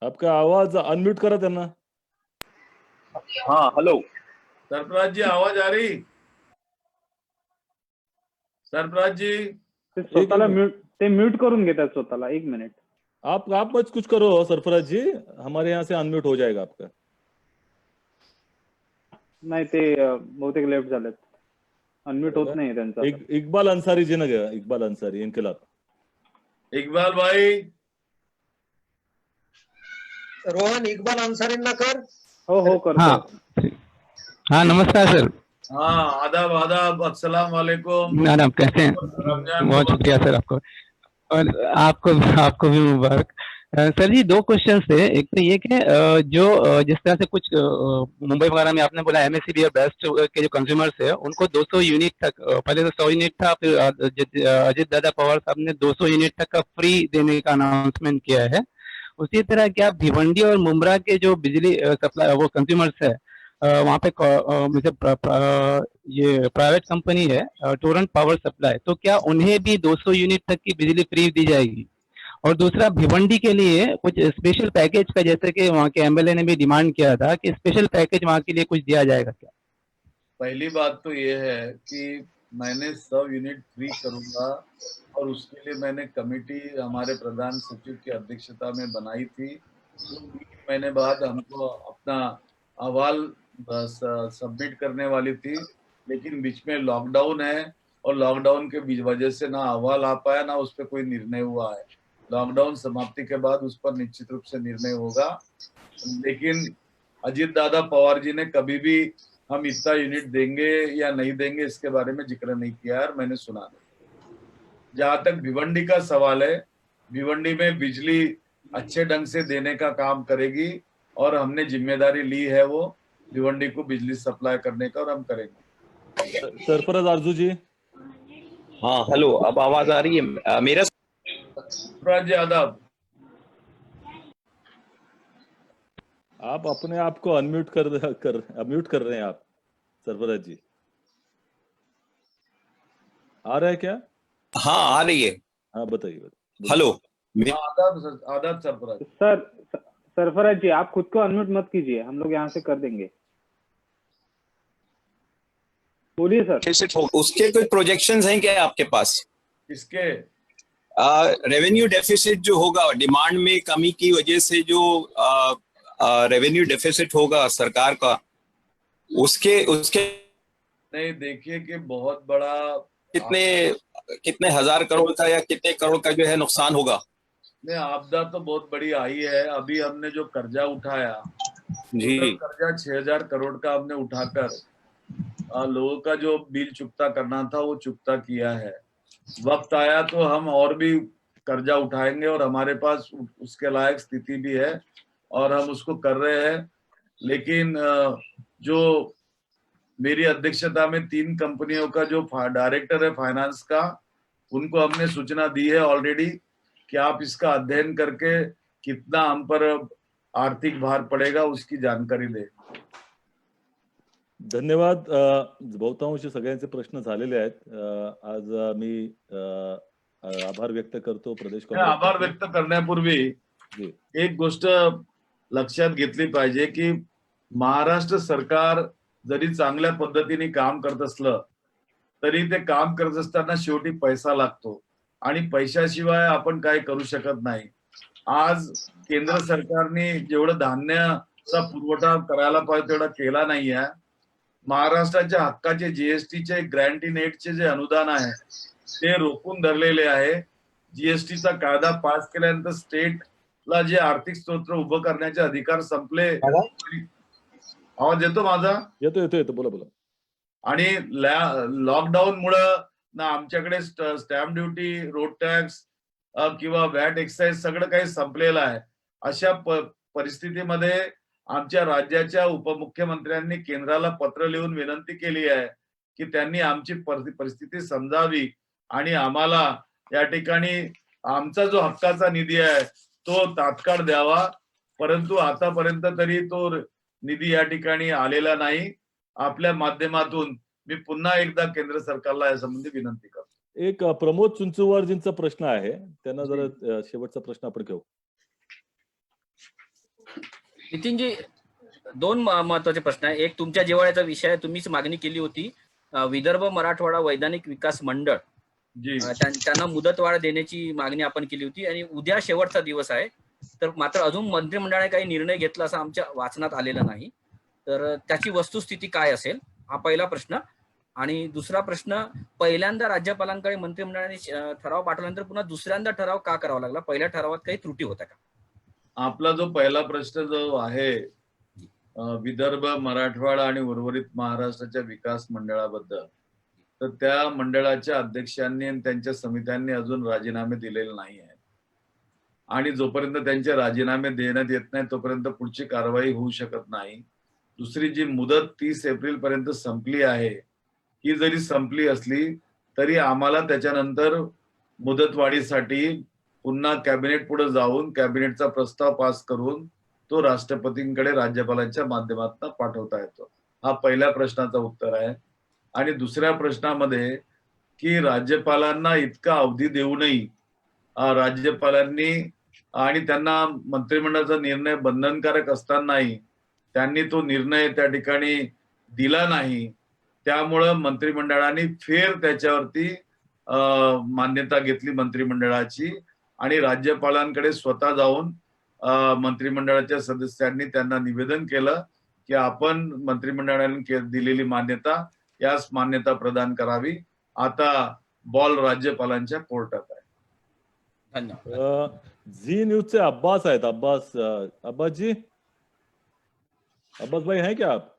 आपका आवाज अनम्यूट करा त्यांना। हाँ हेलो सरफराज जी आवाज आ रही? सरफराज जी स्वतःला म्यूट करून घेतात स्वतःला। 1 मिनिट। आप मत कुछ करो सरफराज जी, हमारे यहाँ से अनम्यूट हो जाएगा आपका। नाही ते बहुतेक लेफ्ट झालेत, अनम्यूट होत नाही त्यांचा। इकबाल अंसारी जी ने गया, इकबाल अंसारी इनकलाब। इकबाल भाई, रोहन इकबाल अंसारींना कर। हो कर। हाँ नमस्कार सर। हाँ आदाब आदाब, अस्सलाम वालेकुम। मैडम कैसे हैं? बहुत शुक्रिया सर आपको, और आपको भी मुबारक। सर जी 2 क्वेश्चन थे। एक तो ये कि जो जिस तरह से कुछ मुंबई वगैरह में आपने बोला एमएससीबी और बेस्ट के जो कंज्यूमर्स है उनको 200 यूनिट तक, पहले तो 100 यूनिट था, फिर अजित दादा पवार साहब ने 200 यूनिट तक का फ्री देने का अनाउंसमेंट किया है। उसी तरह क्या भिवंडी और मुंब्रा के जो बिजली सप्लाई वो कंज्यूमर्स है वहाँ पे ये प्राइवेट कंपनी है टोरेंट पावर सप्लाई, तो क्या उन्हें भी 200 यूनिट तक की बिजली फ्री दी जाएगी? और दूसरा भिवंडी के लिए कुछ स्पेशल पैकेज का, जैसे कि वहाँ के एमएलए ने भी डिमांड किया था कि स्पेशल पैकेज वहाँ के लिए कुछ दिया जाएगा क्या? पहली बात तो ये है कि मैंने 100 यूनिट फ्री करूंगा और उसके लिए मैंने कमेटी हमारे प्रधान सचिव की अध्यक्षता में बनाई थी। 3 महीने बाद हमको अपना अहवाल सबमिट करने वाली थी, लेकिन बीच में लॉकडाउन है और लॉकडाउन के वजह से ना अहवाल आ पाया, ना उस पर कोई निर्णय हुआ है। लॉकडाउन समाप्ति के बाद उस पर निश्चित रूप से निर्णय होगा। लेकिन अजित दादा पवार जी ने कभी भी हम इतना यूनिट देंगे या नहीं देंगे इसके बारे में जिक्र नहीं किया और मैंने सुना नहीं। जहां तक भिवंडी का सवाल है, भिवंडी में बिजली अच्छे ढंग से देने का काम करेगी और हमने जिम्मेदारी ली है वो भिवंडी को बिजली सप्लाई करने का, और हम करेंगे। सरफराज आरजू जी। हाँ हेलो, अब आवाज आ रही है मेरा? सरफराज जी आदाब। आप अपने आप को अनम्यूट अनम्यूट कर रहे हैं आप सरफराज जी, आ रहा है क्या? हाँ आ रही है। हाँ बताइए। हेलो आदाब सरफराज। सरफराज जी आप खुद को अनम्यूट मत कीजिए, हम लोग यहाँ से कर देंगे। बोलिए सर। उसके कोई प्रोजेक्शंस हैं क्या आपके पास? इसके रेवेन्यू डेफिसिट जो होगा, डिमांड में कमी की वजह से जो रेवेन्यू डेफिसिट होगा सरकार का, उसके नहीं, देखिए कि बहुत बड़ा कितने हजार करोड़ का या कितने करोड़ का जो है नुकसान होगा? नहीं, आपदा तो बहुत बड़ी आई है। अभी हमने जो कर्जा उठाया जी, कर्जा 6000 करोड़ का हमने उठाकर लोगों का जो बिल चुकता करना था वो चुकता किया है। वक्त आया तो हम और भी कर्जा उठाएंगे और हमारे पास उसके लायक स्थिति भी है और हम उसको कर रहे हैं। लेकिन जो मेरी अध्यक्षता में 3 कंपनियों का जो डायरेक्टर है फाइनेंस का, उनको हमने सूचना दी है ऑलरेडी कि आप इसका अध्ययन करके कितना हम पर आर्थिक भार पड़ेगा उसकी जानकारी दे. धन्यवाद. बहुतांश सगळ्यांचे प्रश्न झालेले आहेत. आज मी आभार व्यक्त करतो प्रदेश काँग्रेस. आभार व्यक्त करण्यापूर्वी एक गोष्ट लक्षात घेतली पाहिजे की महाराष्ट्र सरकार जरी चांगल्या पद्धतीने काम करत असलं तरी ते काम करत असताना शेवटी पैसा लागतो आणि पैशाशिवाय आपण काय करू शकत नाही. आज केंद्र सरकारने जेवढं धान्याचा पुरवठा करायला पाहिजे तेवढा केला नाहीये. महाराष्ट्राच्या हक्काचे जीएसटीचे ग्रँट इन एडचे जे अनुदान आहे ते रोखून धरलेले आहे. जीएसटीचा कायदा पास केल्यानंतर स्टेटला जे आर्थिक स्त्रोत उभं करण्याचे अधिकार संपले. आवाज येतो माझा? येतो बोला. आणि लॉकडाऊन मुळे ना आमच्याकडे स्टॅम्प ड्युटी, रोड टॅक्स किंवा वॅट एक्साइज सगळं काही संपलेलं आहे. अशा परिस्थितीमध्ये आमच्या राज्याच्या उपमुख्यमंत्र्यांनी केंद्राला पत्र लिहून विनंती केली आहे की त्यांनी आमची परिस्थिती समजावी आणि आम्हाला या ठिकाणी आमचा जो हक्काचा निधी आहे तो तात्काळ द्यावा. परंतु आतापर्यंत तरी तो निधी या ठिकाणी आलेला नाही. आपल्या माध्यमातून मी पुन्हा एकदा केंद्र सरकारला या संबंधी विनंती करतो. एक प्रमोद चुंचुवारजींचा प्रश्न आहे, त्यांना जरा शेवटचा प्रश्न आपण घेऊ. नितीनजी, दोन महत्वाचे प्रश्न आहे. एक तुमच्या जिव्हाळ्याचा विषय आहे, तुम्हीच मागणी केली होती विदर्भ मराठवाडा वैधानिक विकास मंडळ त्यांना मुदतवाढ देण्याची मागणी आपण केली होती आणि उद्या शेवटचा दिवस आहे. तर मात्र अजून मंत्रिमंडळाने काही निर्णय घेतला असं आमच्या वाचनात आलेलं नाही. तर त्याची वस्तुस्थिती काय असेल हा पहिला प्रश्न. आणि दुसरा प्रश्न, पहिल्यांदा राज्यपालांकडे मंत्रिमंडळाने ठराव पाठवल्यानंतर पुन्हा दुसऱ्यांदा ठराव का करावा लागला? पहिल्या ठरावात काही त्रुटी होत्या का? आपला जो पहिला प्रश्न जो आहे विदर्भ मराठवाडा आणि उर्वरित महाराष्ट्राच्या विकास मंडळाबद्दल, तर त्या मंडळाच्या अध्यक्षांनी आणि त्यांच्या समित्यांनी अजून राजीनामे दिलेले नाही आहेत आणि जोपर्यंत त्यांचे राजीनामे देण्यात येत नाही तोपर्यंत पुढची कारवाई होऊ शकत नाही. दुसरी जी मुदत 30 एप्रिल पर्यंत संपली आहे ही जरी संपली असली तरी आम्हाला त्याच्यानंतर मुदतवाढीसाठी पुन्हा कॅबिनेट पुढे जाऊन कॅबिनेटचा प्रस्ताव पास करून तो राष्ट्रपतींकडे राज्यपालांच्या माध्यमातून पाठवता येतो. हा पहिल्या प्रश्नाचं उत्तर आहे. आणि दुसऱ्या प्रश्नामध्ये की राज्यपालांना इतका अवधी देऊनही राज्यपालांनी आणि त्यांना मंत्रिमंडळाचा निर्णय बंधनकारक असतानाही त्यांनी तो निर्णय त्या ठिकाणी दिला नाही. त्यामुळं मंत्रिमंडळाने फेर त्याच्यावरती मान्यता घेतली मंत्रिमंडळाची आणि राज्यपालांकडे स्वतः जाऊन मंत्रिमंडळाच्या सदस्यांनी त्यांना निवेदन केलं की आपण मंत्रिमंडळाने दिलेली मान्यता यास मान्यता प्रदान करावी. आता बॉल राज्यपालांच्या कोर्टात आहे. धन्यवाद. झी न्यूजचे अब्बास आहेत. अब्बास जी, अब्बास भाई है क्या आप?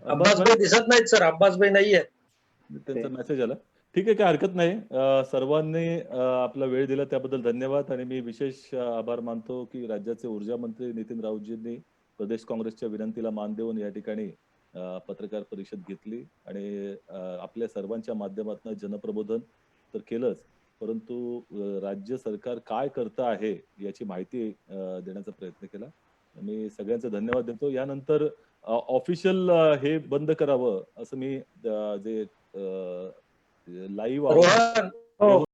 अब्बास भाई दिसत नाहीत सर. अब्बास भाई नाहीये. त्यांचा मेसेज आला. ठीक आहे, काय हरकत नाही. सर्वांनी आपला वेळ दिला त्याबद्दल धन्यवाद. आणि मी विशेष आभार मानतो की राज्याचे ऊर्जा मंत्री नितीन राऊतजींनी प्रदेश काँग्रेसच्या विनंतीला मान देऊन या ठिकाणी पत्रकार परिषद घेतली आणि आपल्या सर्वांच्या माध्यमातून जनप्रबोधन तर केलंच, परंतु राज्य सरकार काय करतं आहे याची माहिती देण्याचा प्रयत्न केला. मी सगळ्यांचे धन्यवाद देतो. यानंतर ऑफिशियल हे बंद करावं असं मी जे लाईव्ह